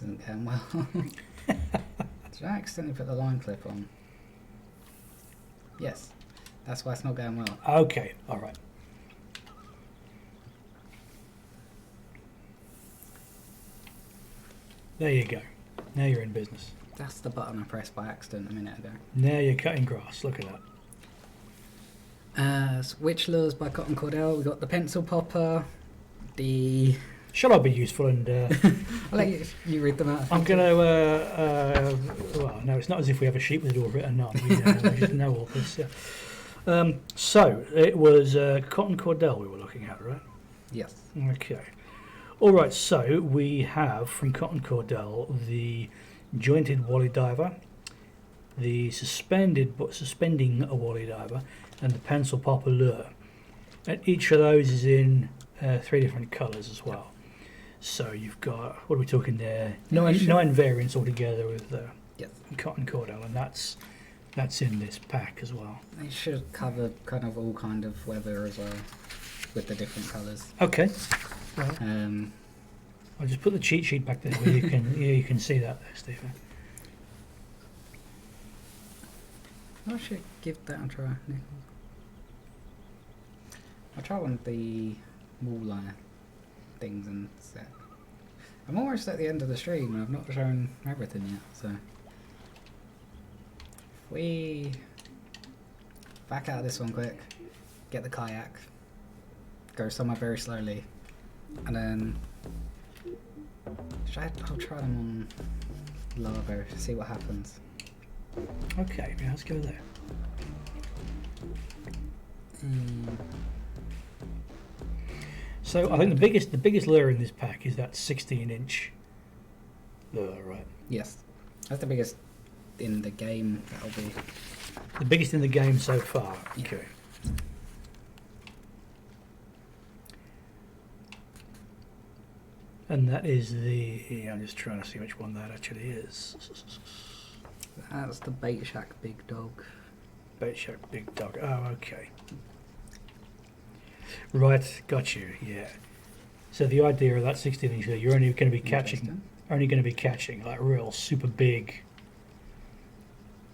isn't going well. Did I accidentally put the line clip on? Yes. That's why it's not going well. Okay, alright. There you go. Now you're in business. That's the button I pressed by accident a minute ago. Now you're cutting grass. Look at that. Witch Lures by Cotton Cordell. We've got the pencil popper, the... Shall I be useful and... I'll let you read them out. I'm going to... well, no, it's not as if we have a sheet with it all written on. We just know all this. Yeah. So, it was Cotton Cordell we were looking at, right? Yes. Okay. All right, so we have from Cotton Cordell the jointed wally diver, the suspending a wally diver, and the pencil popper lure. And each of those is in 3 different colours as well. So you've got, what are we talking there? Nine variants altogether with yes. Cotton Cordell, and that's in this pack as well. They should cover kind of all kind of weather as well, with the different colours. Okay. I'll just put the cheat sheet back there where you can you can see that there, Stephen. I should give that a try. I'll try one of the wall liner things and set. I'm almost at the end of the stream and I've not shown everything yet, so if we back out of this one quick, get the kayak, go somewhere very slowly, and then I'll try them on lava, see what happens. Okay, yeah, let's go there. So I think the biggest lure in this pack is that 16-inch lure, right? Yes, that's the biggest in the game. That'll be the biggest in the game so far. Yeah. Okay. And that is the. I'm just trying to see which one that actually is. That's the Bait Shack Big Dog. Bait Shack Big Dog. Oh, okay. Right, got you. Yeah. So the idea of that 16-inch, you're only going to be catching like real super big.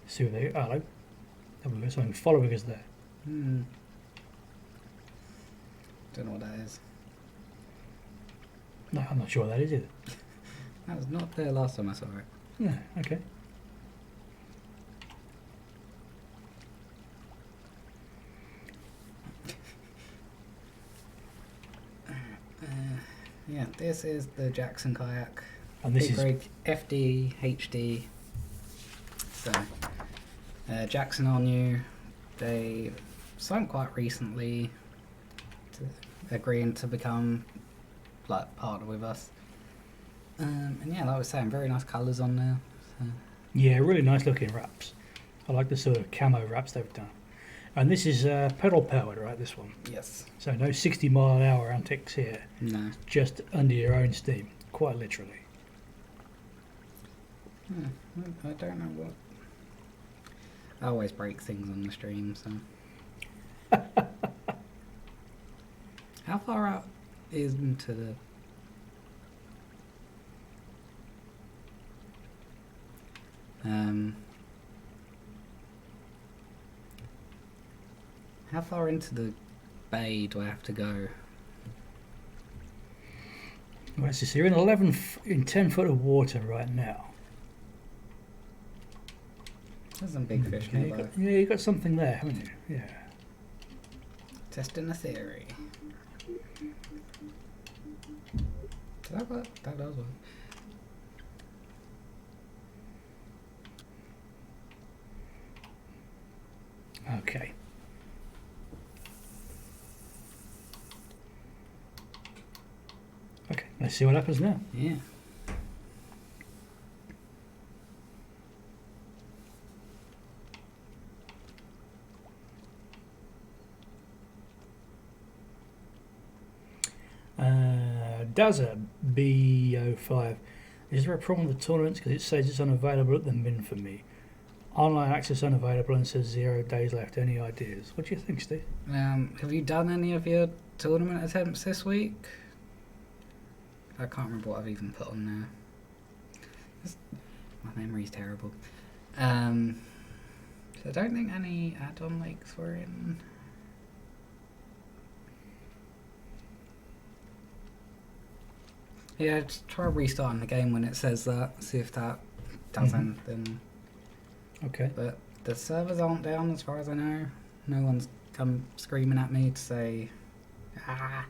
Super big. Oh, hello. There's something following us there. Don't know what that is. No, I'm not sure what that is either. That was not there last time I saw it. Yeah. Okay. Yeah, this is the Jackson kayak. And this Big is rig, FD, HD. So, Jackson are new. They signed quite recently to agreeing to become like partner with us. And yeah, like I was saying, very nice colours on there. So. yeah, really nice looking wraps. I like the sort of camo wraps they've done. And this is pedal powered, right? This one. Yes. So no 60-mile-an-hour antics here. No. Just under your own steam, quite literally. I don't know what. I always break things on the stream, so. How far out is into the? How far into the bay do I have to go? Well, so you're in 10 foot of water right now. There's some big fish Yeah, nearby. you got something there, haven't you? Yeah. Testing the theory. Did that work? That does work. Okay. Okay, let's see what happens now. Yeah. Daza B05. Is there a problem with the tournaments because it says it's unavailable at the min for me? Online access unavailable and says 0 days left. Any ideas? What do you think, Steve? Have you done any of your tournament attempts this week? I can't remember what I've even put on there. My memory's terrible. So I don't think any add-on lakes were in. Yeah, just try restarting the game when it says that. See if that does anything. Okay. But the servers aren't down as far as I know. No one's come screaming at me to say, ah.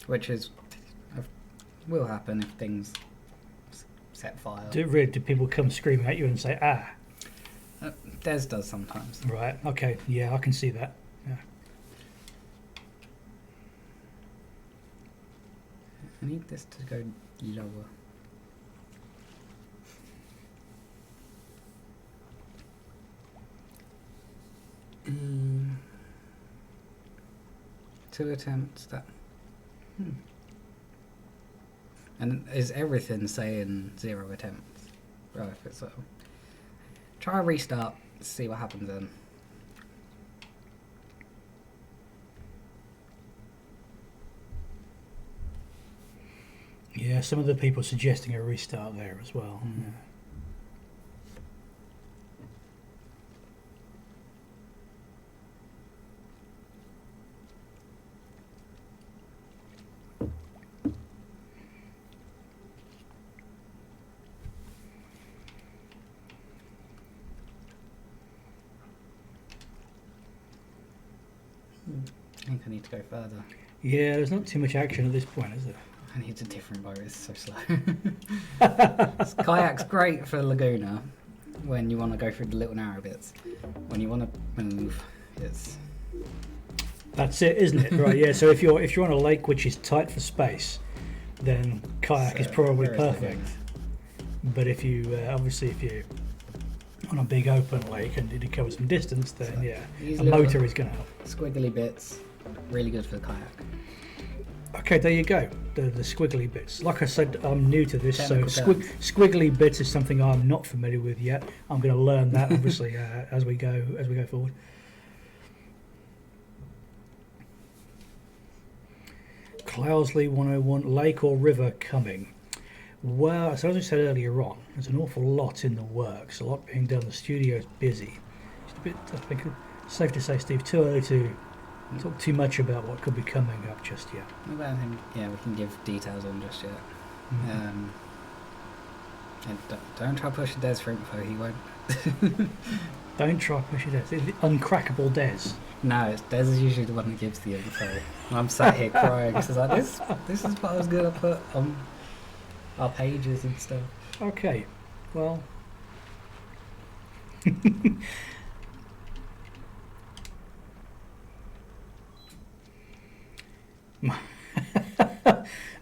Which is will happen if things set fire. Do people come screaming at you and say, ah? Des does sometimes. Right, okay, yeah, I can see that. Yeah. I need this to go lower. Two attempts that. And is everything saying 0 attempts? Right, if it's so. Try a restart, see what happens then. Yeah, some of the people suggesting a restart there as well. Mm. Yeah. I think I need to go further. Yeah, there's not too much action at this point, is there? I need a different boat, it's so slow. Kayak's great for Laguna when you want to go through the little narrow bits. When you want to move, it's... That's it, isn't it? Right, yeah. So if you're on a lake which is tight for space, then kayak is probably very perfect. Laguna. But if you obviously if you're on a big open lake and it covers some distance, then So, yeah, these a little motor is going to help. Squiggly bits, really good for the kayak. Okay, there you go. The squiggly bits. Like I said, I'm new to this, so Technical terms. squiggly bits is something I'm not familiar with yet. I'm going to learn that obviously as we go forward. Cloudesley 101, lake or river coming? Well, so as I said earlier on, there's an awful lot in the works, a lot being done. The studio's busy. Just a bit, I think, safe to say, Steve, too early to talk too much about what could be coming up just yet. I don't think, we can give details on just yet. Mhm. And don't try to push Des for info, he won't. Don't try pushing it. It's the uncrackable Des. No, Des is usually the one that gives the info. And I'm sat here crying because like, this is what I was going to put on our pages and stuff. Okay, well.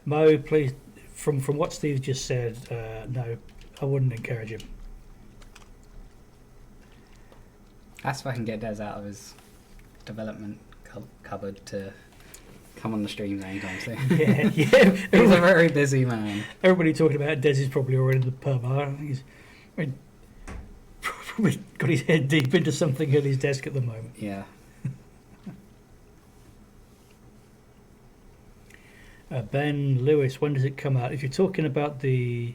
Mo, please, from what Steve just said, no, I wouldn't encourage him. That's if I can get Des out of his development cupboard to come on the streams anytime soon. Yeah. He's a very busy man. Everybody talking about Des is probably already in the pub. I think he's probably got his head deep into something at his desk at the moment. Yeah. Ben Lewis, when does it come out? If you're talking about the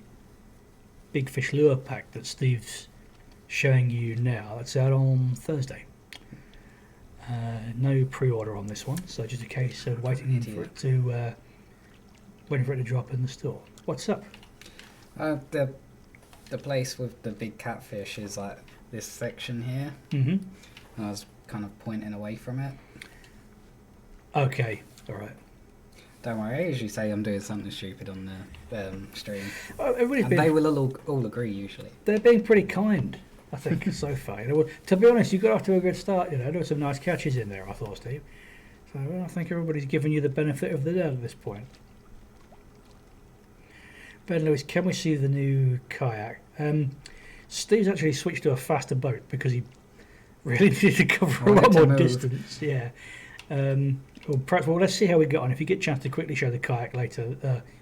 Big Fish Lure Pack that Steve's showing you now, it's out on Thursday. No pre-order on this one, so just a case of waiting for it to drop in the store. What's up? The place with the big catfish is like this section here. Mm-hmm. And I was kind of pointing away from it. Okay, all right. Don't worry, I usually say I'm doing something stupid on the stream. Everybody's And they will all agree usually. They're being pretty kind, I think, so far. You know, to be honest, you got off to a good start. You know, there were some nice catches in there, I thought, Steve. So I think everybody's giving you the benefit of the doubt at this point. Ben Lewis, can we see the new kayak? Steve's actually switched to a faster boat because he really needed to cover a lot more distance. Yeah. Well, let's see how we get on. If you get a chance to quickly show the kayak later,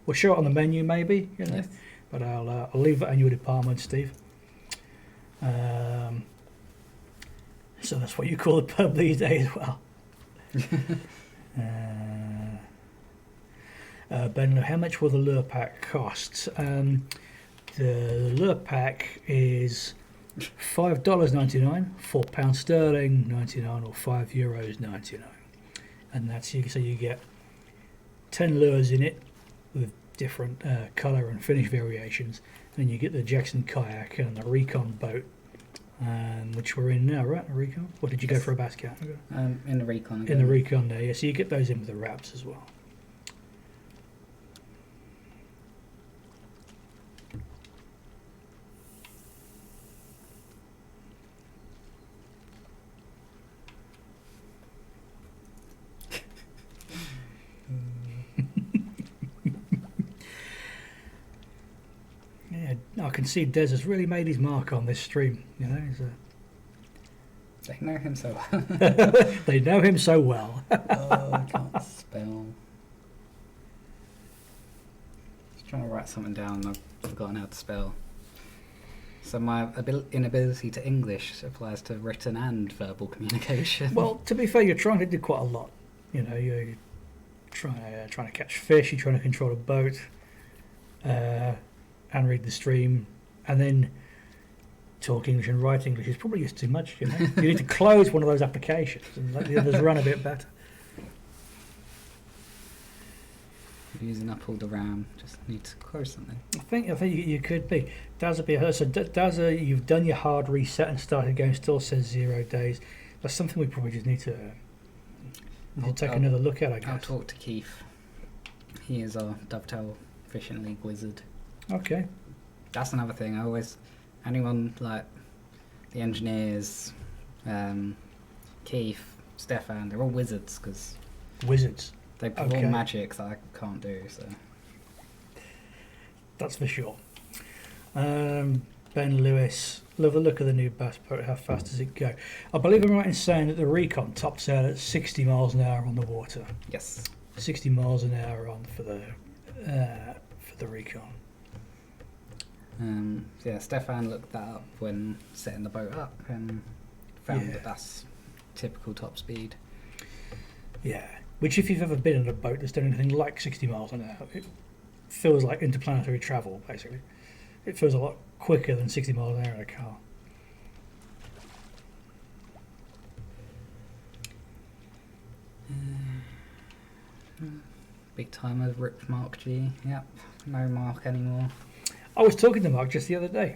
we'll show it on the menu maybe. You know? Yes. But I'll leave that in your department, Steve. So that's what you call the pub these days. Well, Ben, how much will the lure pack cost? The lure pack is $5.99, £4 sterling 99, or €5 99, and that's so you get 10 lures in it with different colour and finish variations. And you get the Jackson kayak and the Recon boat, which we're in now, right? The Recon. Or did you go for a bass cat? In the Recon. In the Recon there, yeah. So you get those in with the wraps as well. Yeah, I can see Des has really made his mark on this stream. You know, They know him so well. they know him so well. Oh, I can't spell. Just trying to write something down and I've forgotten how to spell. So my inability to English applies to written and verbal communication. Well, to be fair, you're trying to do quite a lot. You know, you're trying to catch fish, you're trying to control a boat. and read the stream, and then talk English and write English is probably just too much. You need to close one of those applications and let the others run a bit better. Using up all the RAM, just need to close something. I think you could be. Dazza, you've done your hard reset and started again. Still says 0 days. That's something we probably just need to take another look at, I guess. I'll talk to Keith. He is our Dovetail Fishing League wizard. Okay. That's another thing. Anyone like the engineers, Keith, Stefan, they're all wizards because wizards. They perform magic that I can't do. So that's for sure. Ben Lewis, love the look of the new bass boat. How fast does it go? I believe I'm right in saying that the Recon tops out at 60 miles an hour on the water. Yes. 60 miles an hour on for the Recon. Stefan looked that up when setting the boat up and found that that's typical top speed. Yeah, which if you've ever been in a boat that's done anything like 60 miles an hour, it feels like interplanetary travel, basically. It feels a lot quicker than 60 miles an hour in a car. Big timer, ripped Mark G. Yep, no Mark anymore. I was talking to Mark just the other day.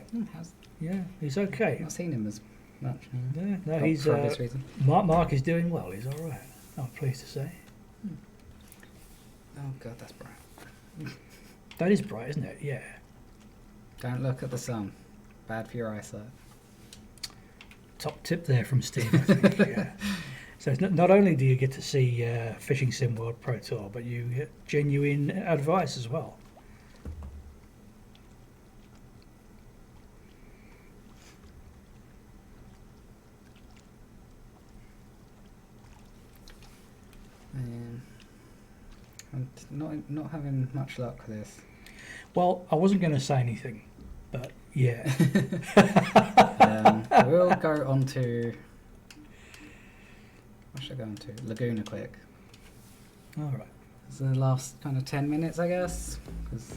Yeah, he's okay. Not seen him as much. Yeah, no, he's for obvious reason. Mark is doing well. He's all right. I'm pleased to say. Oh god, that's bright. That is bright, isn't it? Yeah. Don't look at the sun. Bad for your eyesight. Top tip there from Steve, I think. Yeah. So it's not only do you get to see Fishing Sim World Pro Tour, but you get genuine advice as well. I'm not having much luck with this. Well, I wasn't going to say anything, but yeah. We'll go on to... What should I go on to? Laguna quick. All right. It's the last kind of 10 minutes, I guess. Because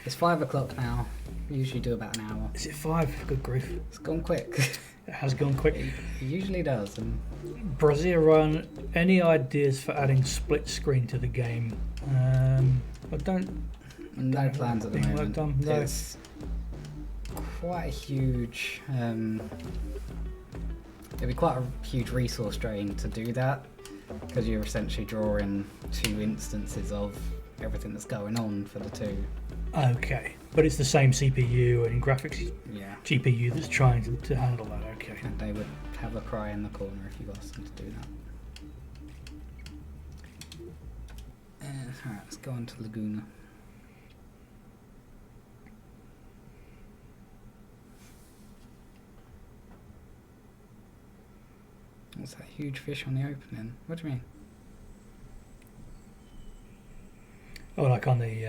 it's 5 o'clock now. We usually do about an hour. Is it 5? Good grief. It's gone quick. It has gone quick. It usually does. And Brazil Run, any ideas for adding split screen to the game? I don't... No plans at the moment. No. It's quite a huge... it'd be quite a huge resource drain to do that, because you're essentially drawing 2 instances of everything that's going on for the 2. Okay, but it's the same CPU and graphics GPU that's trying to handle that, okay. And they would have a cry in the corner if you asked them to do that. Alright, let's go on to Laguna. What's that huge fish on the opening? What do you mean? Oh, like on the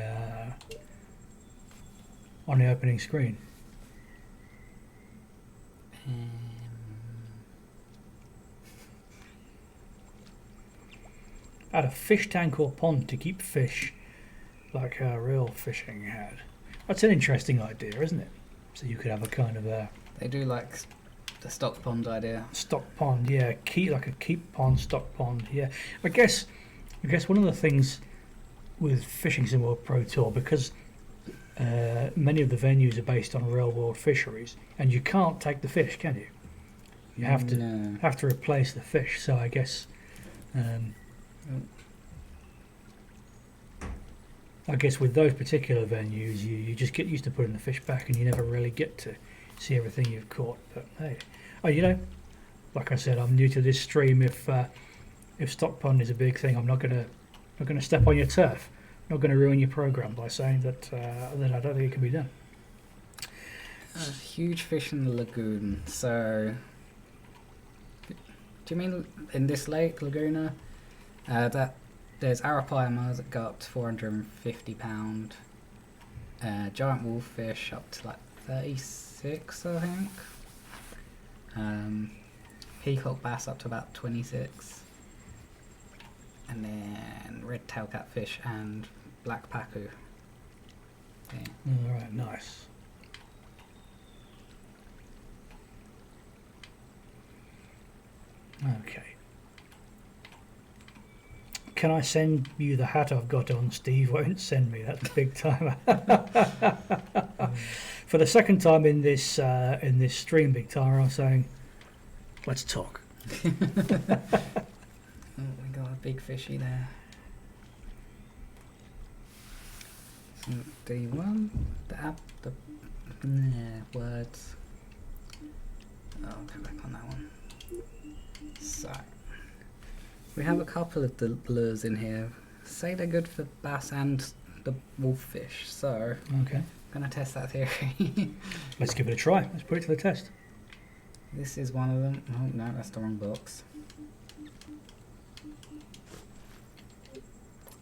opening screen. Add a fish tank or pond to keep fish like real fishing had. That's an interesting idea, isn't it? So you could have a kind of a... They do like the stock pond idea. Stock pond, yeah. Like a keep pond, stock pond, yeah. I guess one of the things with Fishing Sim World Pro Tour, because many of the venues are based on real world fisheries, and you can't take the fish, can you? You have to replace the fish. So I guess with those particular venues, you just get used to putting the fish back, and you never really get to see everything you've caught. But hey, like I said, I'm new to this stream. If stock pond is a big thing, I'm not gonna step on your turf. I'm not gonna ruin your program by saying that I don't think it can be done. Huge fish in the lagoon. So, do you mean in this lake, Laguna? That there's arapaima that go up to 450 pound. Giant wolffish up to like 36, I think. Peacock bass up to about 26. And then red tail catfish and black pacu see. All right, nice. Okay. Can I send you the hat I've got on? Steve won't send me. That's big time. For the second time in this stream, big timer, I'm saying, let's talk. Oh, we got a big fishy there. So D1, the app, the words. I'll go back on that one. So, we have a couple of the lures in here. Say they're good for bass and the wolffish. So, Okay. I'm gonna test that theory. Let's give it a try. Let's put it to the test. This is one of them. Oh no, that's the wrong box.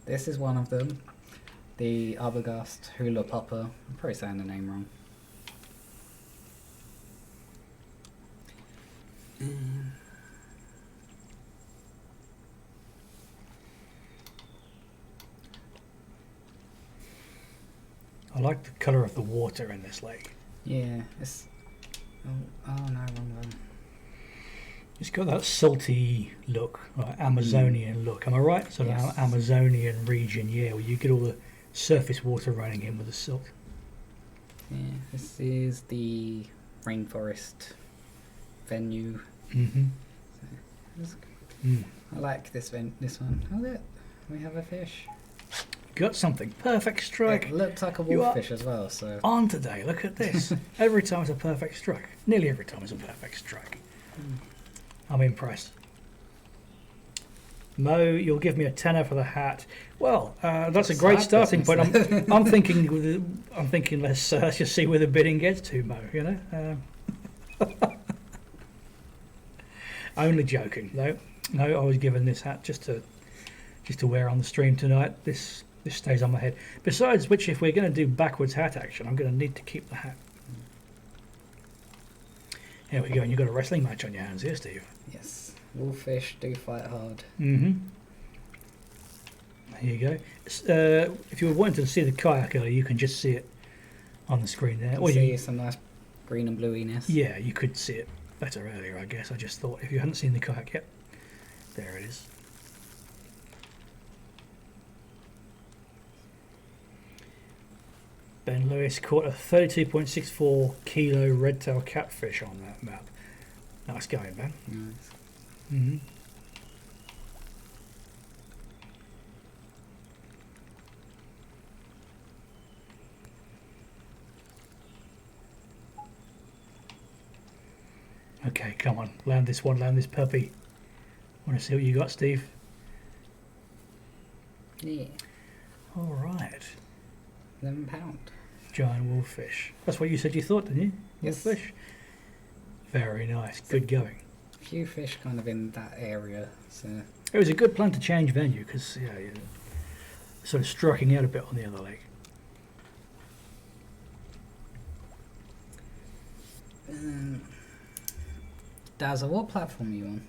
This is one of them. The Arbogast Hula Popper. I'm probably saying the name wrong. I like the colour of the water in this lake. Yeah, it's... Oh no, wrong one. It's got that salty look, right, Amazonian look. Am I right? Sort Yes. of Amazonian region, yeah, where you get all the surface water running in with the salt. Yeah, this is the rainforest venue. Mm-hmm. It's- Mm. I like this one. Oh look, we have a fish. Got something. Perfect strike. It looks like a You are- wolffish as well, so... On today, look at this. Every time it's a perfect strike. Nearly every time it's a perfect strike. I'm impressed. Mo, you'll give me a tenner for the hat. Well, that's a great Side starting point. business. I'm thinking let's just see where the bidding gets to, Mo. You know. Only joking, though. No, I was given this hat just to wear on the stream tonight. This stays on my head. Besides which, if we're going to do backwards hat action, I'm going to need to keep the hat. Here we go, and you've got a wrestling match on your hands here, Steve. Yes, wolffish do fight hard. Mm-hmm. There you go. If you were wanting to see the kayak earlier, you can just see it on the screen there. You Well, see some nice green and bluiness. yeah, you could see it better earlier, I guess. I just thought if you hadn't seen the kayak yet, there it is. Ben Lewis caught a 32.64 kilo red-tailed catfish on that map. Nice going, Ben. Nice. Mm-hmm. Okay, come on. Land this one, land this puppy. Want to see what you got, Steve? Yeah, All right. £11. Giant wolffish. That's what you said you thought, didn't you? Yes. Wolffish? Very nice. Good going. Few fish kind of in that area, so... It was a good plan to change venue because, yeah, you're sort of striking out a bit on the other leg. Dazza, what platform are you on?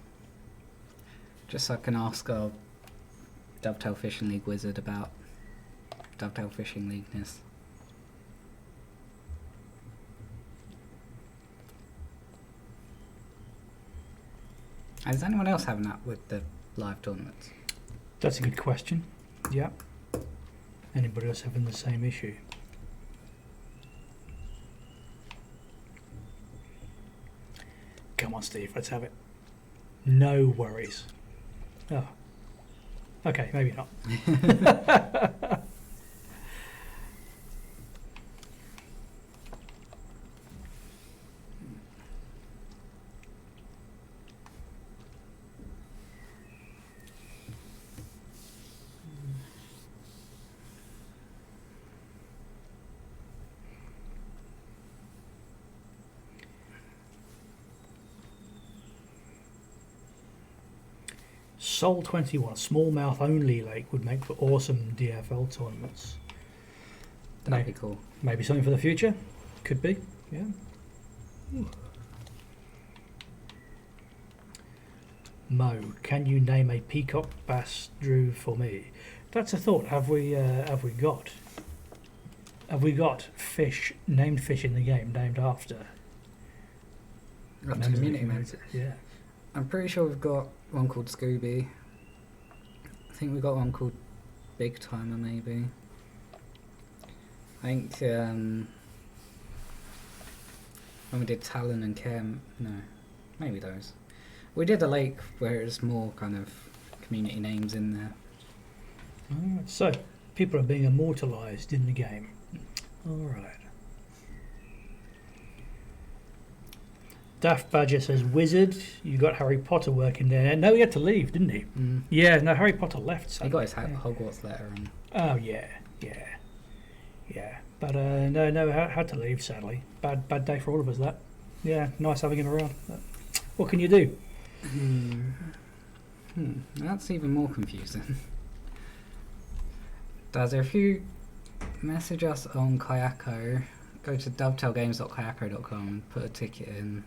Just so I can ask our Dovetail Fishing League wizard about Dovetail Fishing Leagueness. Is anyone else having that with the live tournaments? That's a good question. Yeah. Anybody else having the same issue? Come on, Steve, let's have it. No worries. Oh. Okay, maybe not. Sol 21, smallmouth only lake would make for awesome DFL tournaments. That'd be cool. Maybe something for the future. Could be, yeah. Mo, can you name a peacock bass Drew for me? That's a thought. Have we got? have we got named fish in the game named after After members of the community members. Yeah. I'm pretty sure we've got one called Scooby. I think we've got one called Big Timer, maybe. I think when we did Talon and Cam, no, maybe those. We did a lake where it's more kind of community names in there. So, people are being immortalised in the game. Alright. Daft Badger says, Wizard, you got Harry Potter working there. No, he had to leave, didn't he? Mm. Yeah, no, Harry Potter left. He got his yeah. Hogwarts letter and... Oh, yeah. But no, had to leave, sadly. Bad day for all of us, that. Yeah, nice having him around. What can you do? That's even more confusing. Daz, if you message us on Kayako, go to dovetailgames.kayako.com, put a ticket in,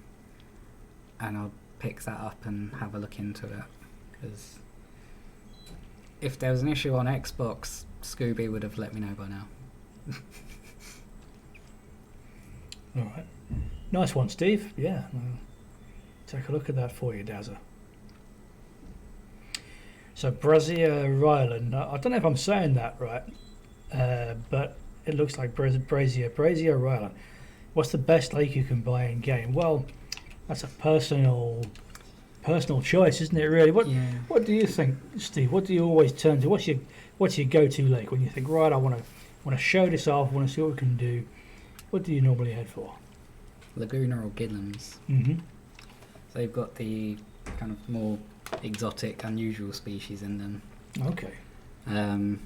and I'll pick that up and have a look into it. Because if there was an issue on Xbox, Scooby would have let me know by now. Alright. Nice one, Steve. Yeah. Take a look at that for you, Dazza. So, Brazier Ryland. I don't know if I'm saying that right, but it looks like Brazier Ryland. What's the best lake you can buy in game? Well, that's a personal choice, isn't it? Really. What do you think, Steve? What do you always turn to? What's your go-to lake when you think, right? I want to show this off. I want to see what we can do. What do you normally head for? Laguna or Gillums. Mm-hmm. So they've got the kind of more exotic, unusual species in them. Okay. And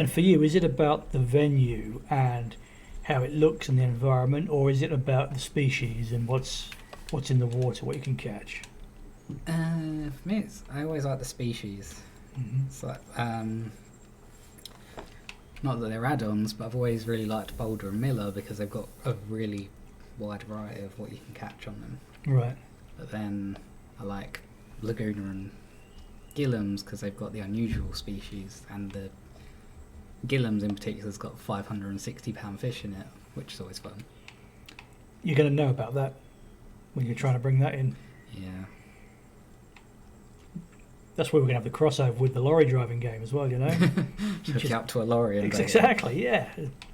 for you, is it about the venue and how it looks in the environment, or is it about the species and what's in the water, what you can catch? for me, I always like the species. Mm-hmm. It's like, not that they're add-ons, but I've always really liked Boulder and Miller because they've got a really wide variety of what you can catch on them. Right. But then I like Laguna and Gillums because they've got the unusual species, and the Gillums in particular has got 560-pound fish in it, which is always fun. You're going to know about that when you're trying to bring that in. Yeah. That's where we're going to have the crossover with the lorry driving game as well, you know? Hook you up to a lorry. And exactly, yeah.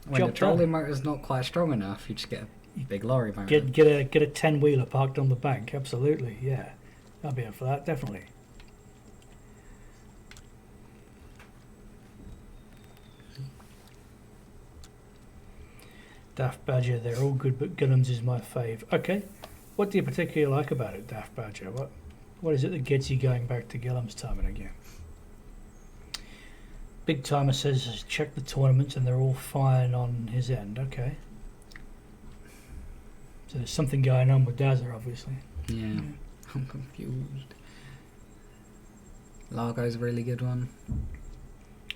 When the trolley motor's not quite strong enough, you just get a big lorry motor. Get a 10-wheeler parked on the bank, absolutely, yeah. I'll be up for that, definitely. Daft Badger, they're all good, but Gillums is my fave. Okay, what do you particularly like about it, Daft Badger? What is it that gets you going back to Gillums time and again? Big Timer says check the tournaments and they're all fine on his end. Okay. So there's something going on with Dazza, obviously. Yeah, I'm confused. Largo's a really good one.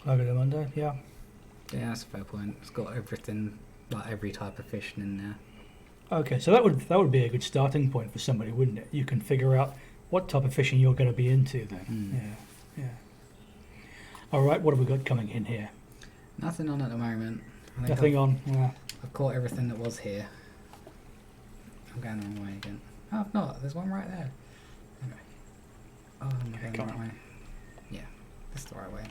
Largo de Mundo, yeah. Yeah, that's a fair point. It's got everything, like every type of fishing in there. Okay, so that would be a good starting point for somebody, wouldn't it? You can figure out what type of fishing you're going to be into then. Yeah. All right, what have we got coming in here? Nothing on at the moment. Nothing on. Yeah. I've caught everything that was here. I'm going the wrong way again. Oh, I've not. There's one right there. Anyway. Oh, I'm going the right way. Yeah, that's the right way.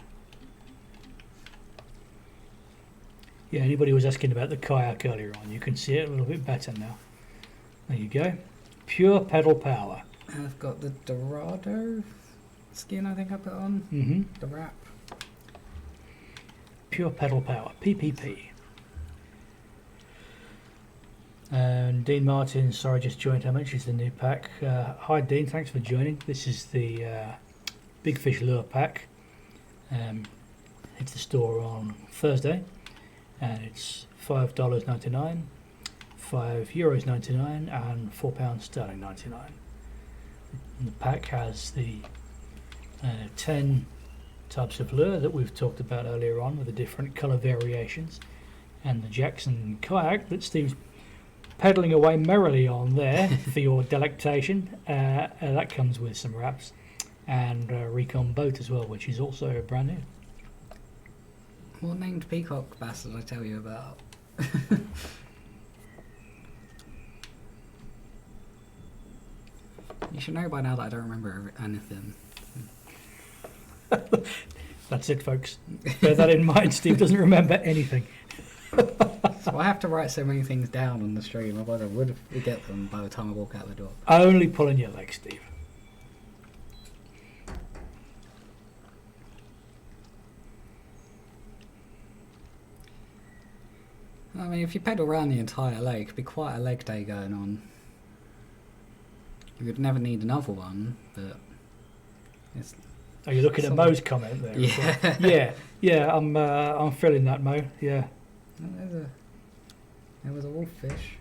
Yeah, anybody who was asking about the kayak earlier on, you can see it a little bit better now. There you go. Pure pedal power. I've got the Dorado skin I think I put on. Mm-hmm. The wrap. Pure pedal power. PPP. And Dean Martin, sorry, just joined. How much is the new pack? Hi Dean, thanks for joining. This is the Big Fish Lure pack. Hits the store on Thursday, and it's $5.99, €5.99, and £4.99. And the pack has the 10 types of lure that we've talked about earlier on with the different colour variations, and the Jackson kayak that Steve's pedalling away merrily on there for your delectation. That comes with some wraps and Recon boat as well, which is also brand new. What named peacock bass did I tell you about? You should know by now that I don't remember anything. That's it, folks. Bear that in mind. Steve doesn't remember anything. So I have to write so many things down on the stream, otherwise I would forget them by the time I walk out the door. Only pulling your leg, Steve. I mean, if you pedal around the entire lake, it'd be quite a leg day going on. You would never need another one, but it's... Are you looking at Mo's comment there? Yeah. Yeah. I'm feeling that, Mo. Yeah. Oh, there was a wolffish.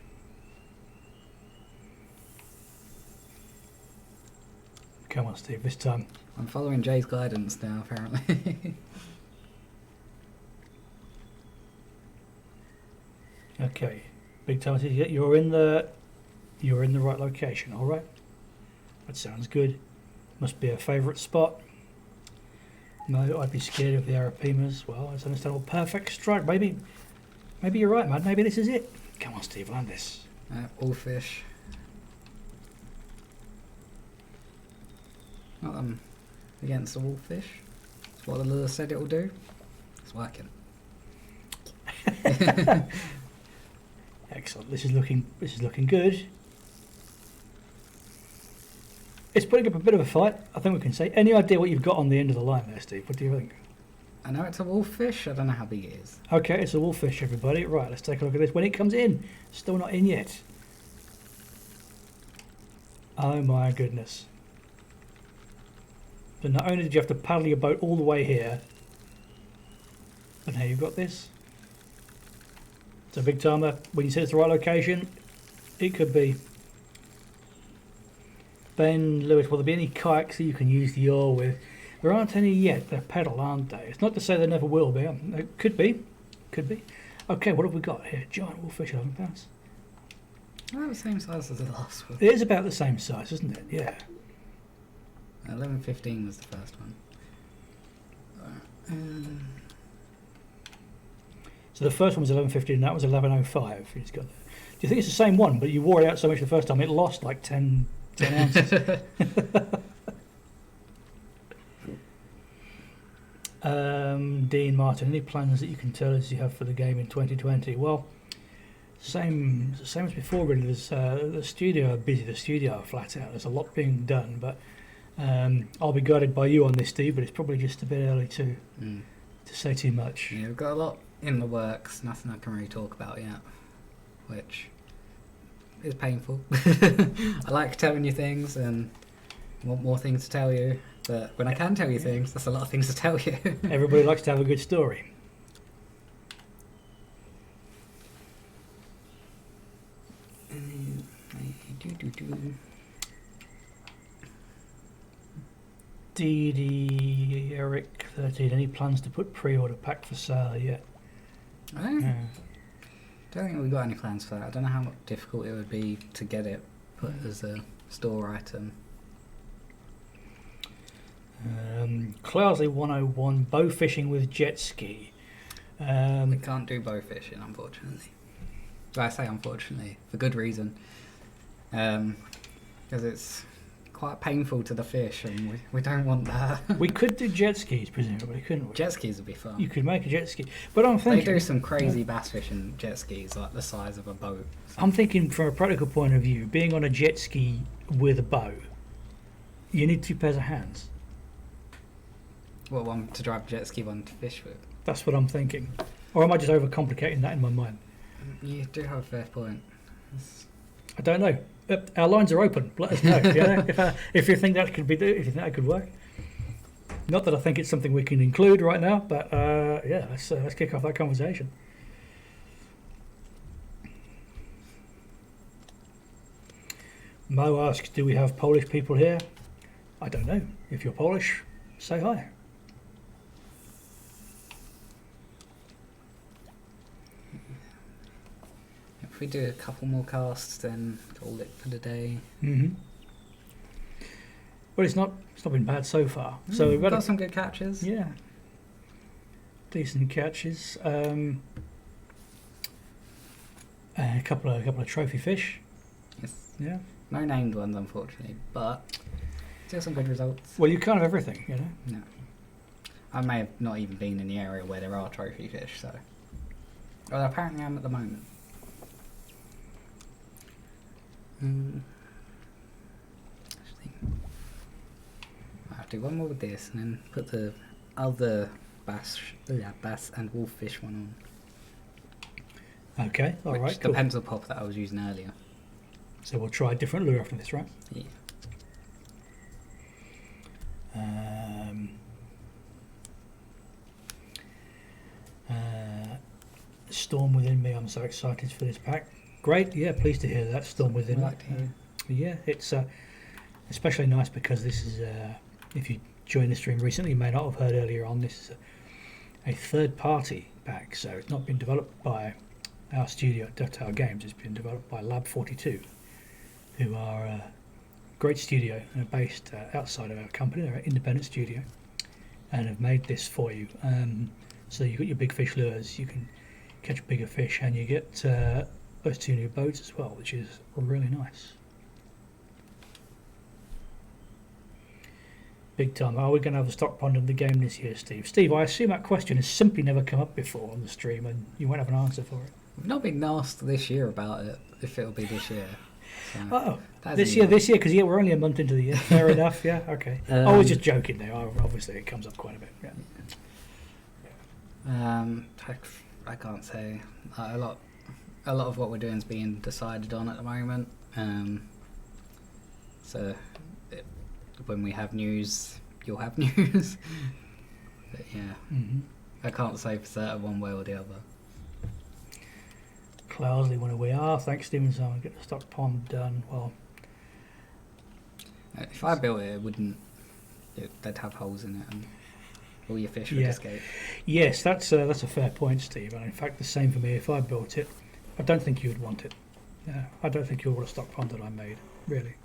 Come on, Steve. This time. I'm following Jay's guidance now, apparently. Okay. Big Thomas, you're in the right location. All right. That sounds good. Must be a favourite spot. No, I'd be scared of the Arapimas. Well, it's understandable. Perfect strike. Maybe you're right, man. Maybe this is it. Come on, Steve, land this. All fish. Not against the wolffish. That's what the lure said it will do. It's working. Excellent. This is looking good. It's putting up a bit of a fight, I think we can say. Any idea what you've got on the end of the line there, Steve? What do you think? I know it's a wolffish. I don't know how big it is. Okay, it's a wolffish, everybody. Right, let's take a look at this. When it comes in, still not in yet. Oh my goodness. So not only did you have to paddle your boat all the way here, but now you've got this. So big timer, when you say it's the right location, it could be. Ben Lewis, will there be any kayaks that you can use the oar with? There aren't any yet. They're pedal, aren't they? It's not to say there never will be. It could be. Could be. Okay, what have we got here? Giant wolffish, 11 pounds. About the same size as the last one. It is about the same size, isn't it? Yeah. 11.15 was the first one. So the first one was 11.15 and that was 11.05. You just got there. Do you think it's the same one, but you wore it out so much the first time it lost like 10 ounces? Dean Martin, any plans that you can tell us you have for the game in 2020? Well, same as before really. There's the studio are busy, the studio are flat out. There's a lot being done, but I'll be guided by you on this, Steve, but it's probably just a bit early to say too much. Yeah, we've got a lot in the works, nothing I can really talk about yet, which is painful. I like telling you things and want more things to tell you, but when I can tell you things, that's a lot of things to tell you. Everybody likes to have a good story. DD Eric 13, any plans to put pre-order pack for sale yet? Don't think we've got any plans for that. I don't know how difficult it would be to get it put as a store item. Clousley 101, bow fishing with jet ski. We can't do bow fishing, unfortunately. Well, I say unfortunately, for good reason. Because it's quite painful to the fish and we don't want that. We could do jet skis, presumably, couldn't we? Jet skis would be fun. You could make a jet ski. But I'm thinking... They do some crazy bass fishing jet skis, like the size of a boat. I'm thinking from a practical point of view, being on a jet ski with a bow, you need 2 pairs of hands. Well, one to drive a jet ski, one to fish with. That's what I'm thinking. Or am I just overcomplicating that in my mind? You do have a fair point. I don't know. Our lines are open. Let us know. Yeah? If you think that could if you think that could work. Not that I think it's something we can include right now, but yeah, let's kick off that conversation. Mo asks, do we have Polish people here? I don't know. If you're Polish, say hi. If we do a couple more casts, then call it for the day. Mm-hmm. Well, it's not been bad so far. So we've got some good catches. Yeah. decent catches. A couple of trophy fish. Yes. Yeah. No named ones, unfortunately, but still some good results. Well, you kind of everything, you know. No. I may have not even been in the area where there are trophy fish, so. Well, apparently I'm at the moment. I'll do one more with this and then put the other bass and wolffish one on. Okay, all Which right, the cool. pencil pop that I was using earlier. So we'll try a different lure after this, right? Yeah. Storm Within Me, I'm so excited for this pack. Great, yeah, pleased to hear that. Storm Within Me. Like to hear. Yeah, it's especially nice because this is, if you joined the stream recently, you may not have heard earlier on, this is a third-party pack, so it's not been developed by our studio at Ductile Games, it's been developed by Lab 42, who are a great studio and are based outside of our company. They're an independent studio and have made this for you. So you've got your big fish lures, you can catch bigger fish, and you get those two new boats as well, which is really nice. Big time. Are we going to have a stock pond in the game this year, Steve? Steve, I assume that question has simply never come up before on the stream, and you won't have an answer for it. We've not been asked this year about it, if it'll be this year. So Oh, that's this new. year, because we're only a month into the year. Fair enough, yeah, okay. I was just joking there. Obviously, it comes up quite a bit. Yeah. I can't say. A lot of what we're doing is being decided on at the moment. So when we have news, you'll have news. But yeah, I can't say for certain one way or the other. Clousley, when we are. Thanks, Stephen. So I'll get the stock pond done. Well, If I built it, they'd have holes in it, and all your fish would escape. yes, that's a fair point, Steve. And in fact, the same for me. If I built it, I don't think you would want it. I don't think you'll want a stock pond that I made. Really,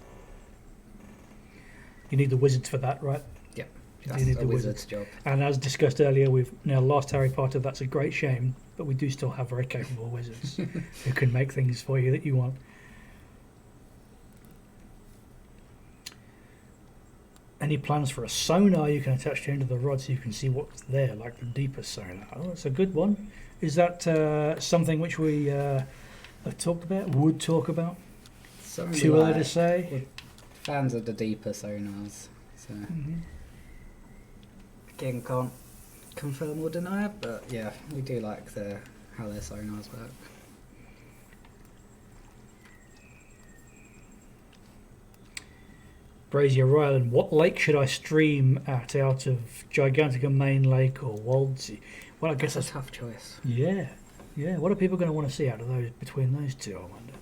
you need the wizards for that, right? Yep, You that's need a the wizard's job. And as discussed earlier, we've now lost Harry Potter. That's a great shame, but we do still have very capable wizards who can make things for you that you want. Any plans for a sonar you can attach to the end of the rod so you can see what's there, like the deeper sonar? Oh, that's a good one. Is that something which we have talked about, would talk about? Something Too early like to say? we're fans of the deeper sonars, so again, can't confirm or deny it, but yeah, we do like how their sonars work. Brazier Ryland, what lake should I stream at out of Gigantica Main Lake or Waldsee? Well, I guess That's a tough choice. Yeah. What are people going to want to see out of those between those two? I wonder.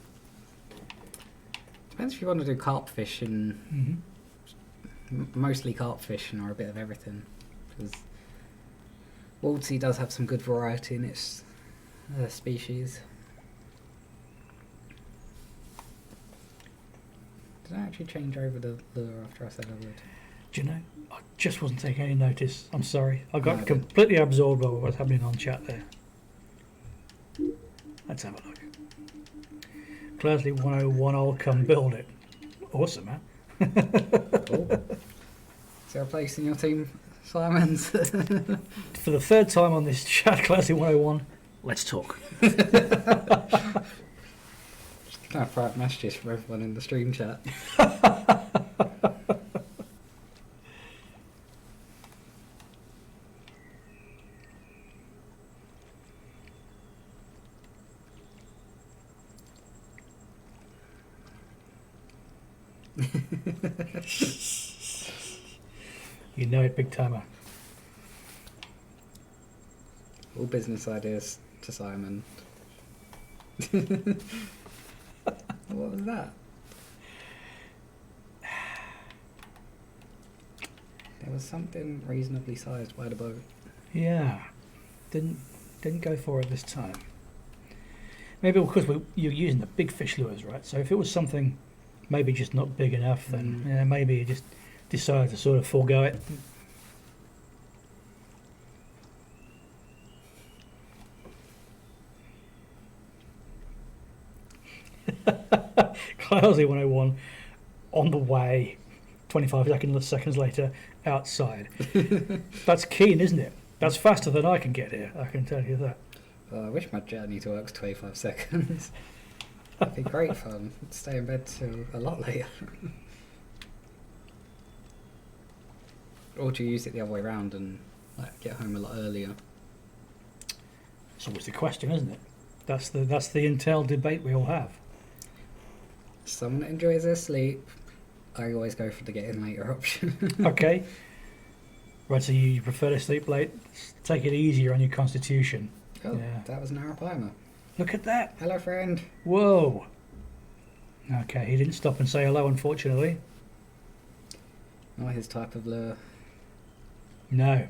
Depends if you want to do carp fishing, mostly carp fishing or a bit of everything. Because Waldsee does have some good variety in its species. Did I actually change over the lure after I said I would? Do you know? I just wasn't taking any notice. I'm sorry. I got No, I completely absorbed by what was happening on chat there. Let's have a look. Clousley 101, I'll come build it. Awesome, man. Cool. Is there a place in your team, Simons? For the third time on this chat, Clousley 101, let's talk. Kind of private messages from everyone in the stream chat. You know it, big timer. All business ideas to Simon. What was that? There was something reasonably sized by the boat. Yeah. Didn't go for it this time. Maybe because you're using the big fish lures, right? So if it was something maybe just not big enough, then maybe you just decided to sort of forego it. Clousy 101 on the way, 25 seconds later, outside. That's keen, isn't it? That's faster than I can get here, I can tell you that. Well, I wish my journey to work's 25 seconds. That'd be great fun. I'd stay in bed till a lot later. Or do you use it the other way around and get home a lot earlier? It's always the question, isn't it? That's the Intel debate we all have. Someone that enjoys their sleep, I always go for the getting later option. Okay. Right, so you prefer to sleep late? Take it easier on your constitution. Oh, yeah. That was an Arapaima. Look at that. Hello, friend. Whoa. Okay, he didn't stop and say hello, unfortunately. Not his type of lure. No. I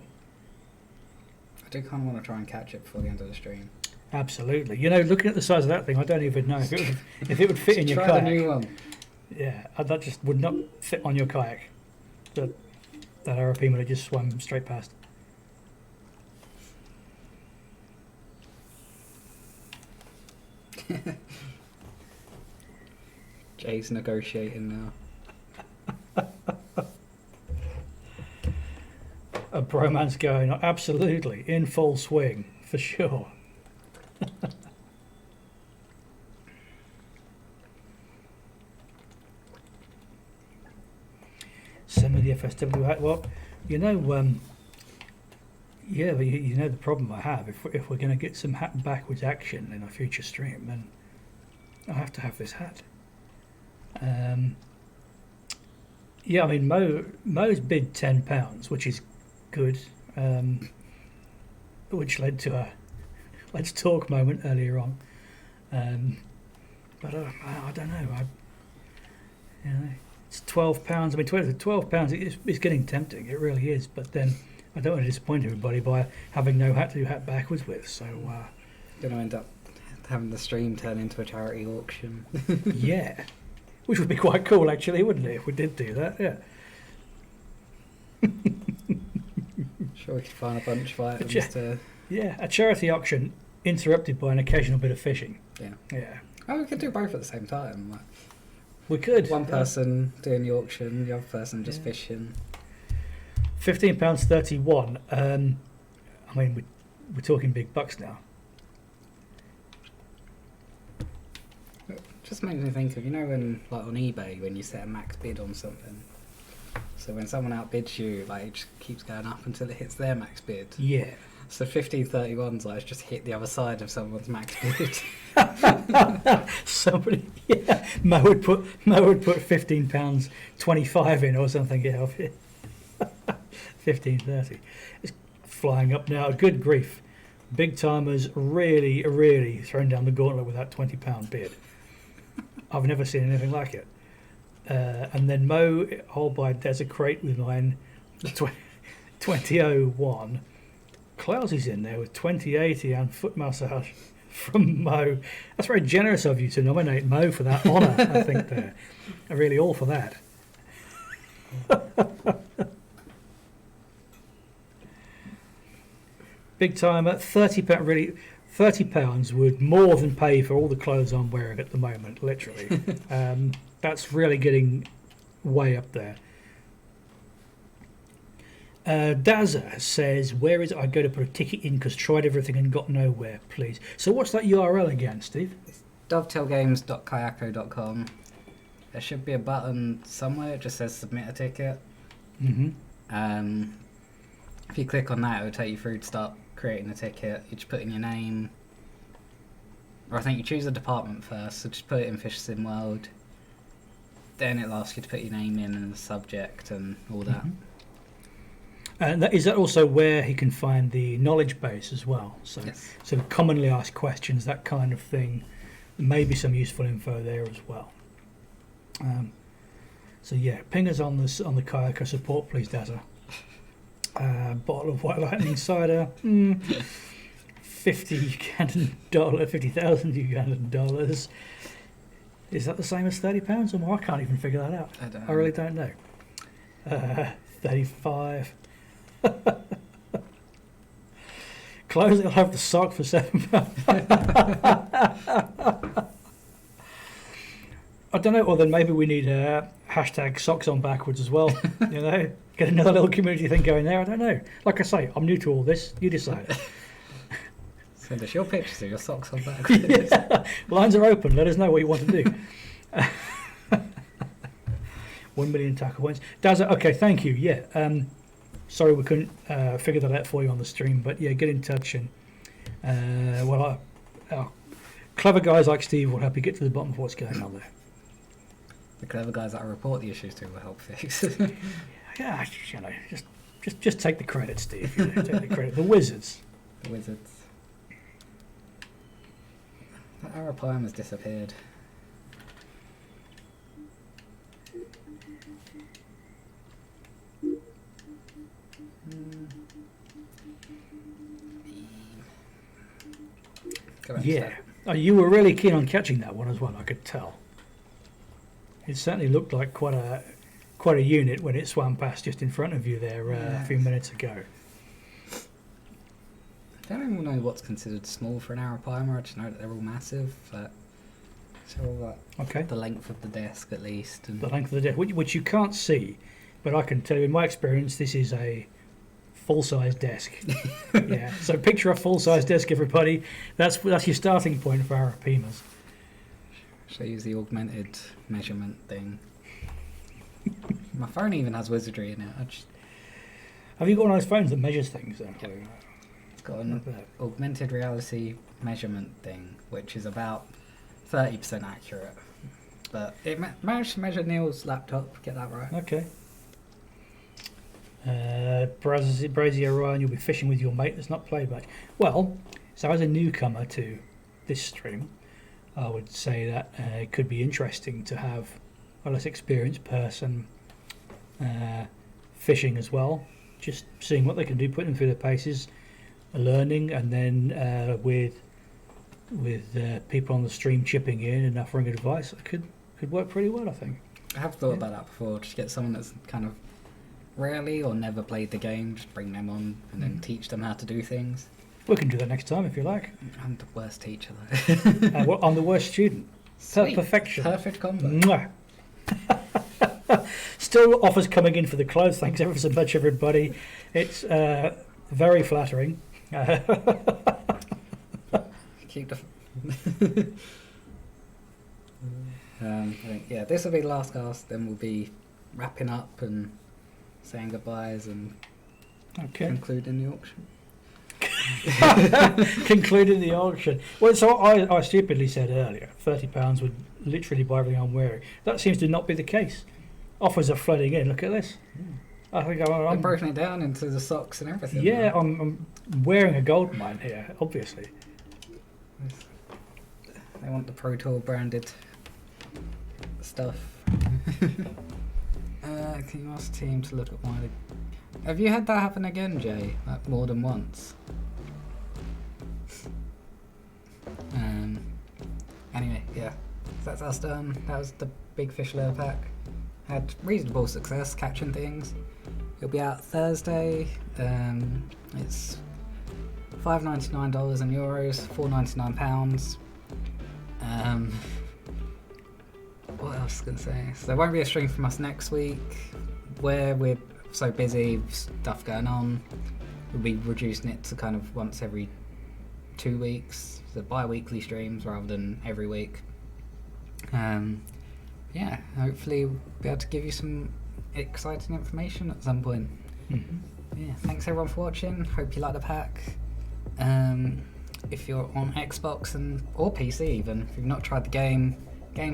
do kind of want to try and catch it before the end of the stream. Absolutely. You know, looking at the size of that thing, I don't even know if it would fit in your kayak. Try the new one. Yeah, that just would not fit on your kayak. That Arapaima that just swam straight past. Jay's negotiating now. A bromance going on, absolutely, in full swing, for sure. Send me the FSW hat. Well, you know, yeah, you know the problem I have. If we're going to get some hat backwards action in a future stream, then I have to have this hat. Yeah, I mean, Mo's bid £10, which is good, which led to a let's talk moment earlier on. But I don't know. You know, it's £12. I mean, £12. It's getting tempting. It really is. But then I don't want to disappoint everybody by having no hat to do hat backwards with. So Going to end up having the stream turn into a charity auction. yeah, which would be quite cool, actually, wouldn't it? If we did do that, yeah. Sure, we could find a bunch of items to... Yeah, a charity auction interrupted by an occasional bit of fishing. Yeah. Yeah. Oh, we could do both at the same time. Like, we could. one person doing the auction, the other person just fishing. £15.31. I mean, we're talking big bucks now. Just makes me think of, you know, when, like, on eBay, when you set a max bid on something. So when someone outbids you, like, it just keeps going up until it hits their max bid. Yeah. So 1531's like, it's just hit the other side of someone's max bid. Somebody, yeah. Mo would put £15.25 in or something. Yeah, 15.30. It's flying up now. Good grief! Big timers really thrown down the gauntlet with that £20 bid. I've never seen anything like it. And then Mo, hold by Des a crate with mine, 2001. Clousy's in there with 2080 and foot massage from Mo. That's very generous of you to nominate Mo for that honour, I think there. Really all for that. Big timer, £30, really, £30 would more than pay for all the clothes I'm wearing at the moment, literally. That's really getting way up there. Dazza says, where is it I go to put a ticket in because tried everything and got nowhere, please. So what's that URL again, Steve? It's dovetailgames.kayako.com. There should be a button somewhere, it just says submit a ticket. Mm-hmm. If you click on that, it'll take you through to start creating a ticket. You just put in your name, or I think you choose a department first, so just put it in Fish Sim World. Then it'll ask you to put your name in and the subject and all that. Mm-hmm. And is that also where he can find the knowledge base as well? So, yes. Sort of commonly asked questions, that kind of thing. Maybe some useful info there as well. So yeah, ping us on the Kayak support, please, Dazza. Bottle of White Lightning cider, 50,000 Ugandan dollars. Is that the same as £30 or more? I can't even figure that out. I really don't know. 35. Close. I'll have the sock for £7. don't know. Or then maybe we need hashtag socks on backwards as well. You know, get another little community thing going there. I don't know. Like I say, I'm new to all this. You decide. Send us your pictures of your socks on backwards. Yeah. Lines are open. Let us know what you want to do. 1 million tackle points. Daz, okay, thank you. Yeah. Sorry we couldn't figure that out for you on the stream, but yeah, get in touch and clever guys like Steve will help you get to the bottom of what's going on there. The clever guys that I report the issues to will help fix. Yeah, you know, just take the credit, Steve. You know, take the credit. The wizards. The wizards. That Arapaima has disappeared. Yeah. Oh, you were really keen on catching that one as well, I could tell. It certainly looked like quite a unit when it swam past just in front of you there a few minutes ago. I don't even know what's considered small for an Arapaima. I just know that they're all massive. But they're all like the length of the desk at least. And the length of the desk, which you can't see, but I can tell you in my experience, this is a full-size desk. Yeah. So picture a full-size desk, everybody. That's your starting point for Arapaimas. Should I use the augmented measurement thing? My phone even has wizardry in it. Have you got one of those phones that measures things then? Yep. It's got an augmented reality measurement thing, which is about 30% accurate. But it managed to measure Neil's laptop, get that right. Okay. Brazier Ryan, you'll be fishing with your mate that's not played much. Well, so as a newcomer to this stream, I would say that it could be interesting to have a less experienced person fishing as well, just seeing what they can do, putting them through their paces, learning, and then with people on the stream chipping in and offering advice, it could work pretty well, I think. I have thought about that before, just get someone that's kind of rarely or never played the game, just bring them on and then teach them how to do things. We can do that next time if you like. I'm the worst teacher though. Well, I'm the worst student. Perfection. Perfect combo. Mwah. Still offers coming in for the clothes. Thanks ever so much, everybody. It's very flattering. Keep the. I think, yeah, this will be the last cast. Then we'll be wrapping up and saying goodbyes and concluding the auction. Concluding the auction. Well, so I stupidly said earlier, £30 would literally buy everything I'm wearing. That seems to not be the case. Offers are flooding in. Look at this. I think I'm broken it down into the socks and everything. Yeah, I'm wearing a gold mine here, obviously. They want the Pro Tour branded stuff. Can you ask the team to look at why they... Have you had that happen again, Jay? Like more than once? Anyway, yeah. So that's us done. That was the Big Fish Lure Pack. Had reasonable success catching things. It'll be out Thursday. It's $5.99 in euros, £4.99. What else was I going to say? So there won't be a stream from us next week, where we're so busy, stuff going on. We'll be reducing it to kind of once every 2 weeks, so bi-weekly streams rather than every week. Yeah, hopefully we'll be able to give you some exciting information at some point. Yeah, thanks everyone for watching. Hope you like the pack. If you're on Xbox or PC even, if you've not tried the Game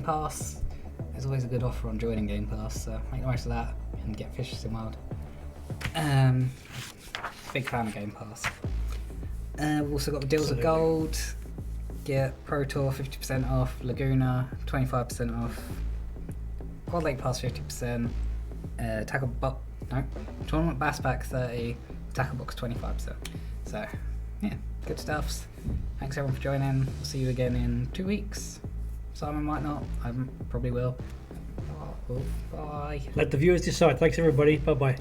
Pass, there's always a good offer on joining Game Pass, so make the most of that and get Fish Sim Wild. Big fan of Game Pass. We've also got the Deals of Gold. Get Pro Tour 50% off, Laguna 25% off, Quad Lake Pass 50%, Tournament Bass Pack 30, Tackle Box 25%. So, yeah, good stuffs. Thanks everyone for joining. We'll see you again in 2 weeks. Simon might not, I probably will. Bye. Let the viewers decide. Thanks everybody. Bye bye.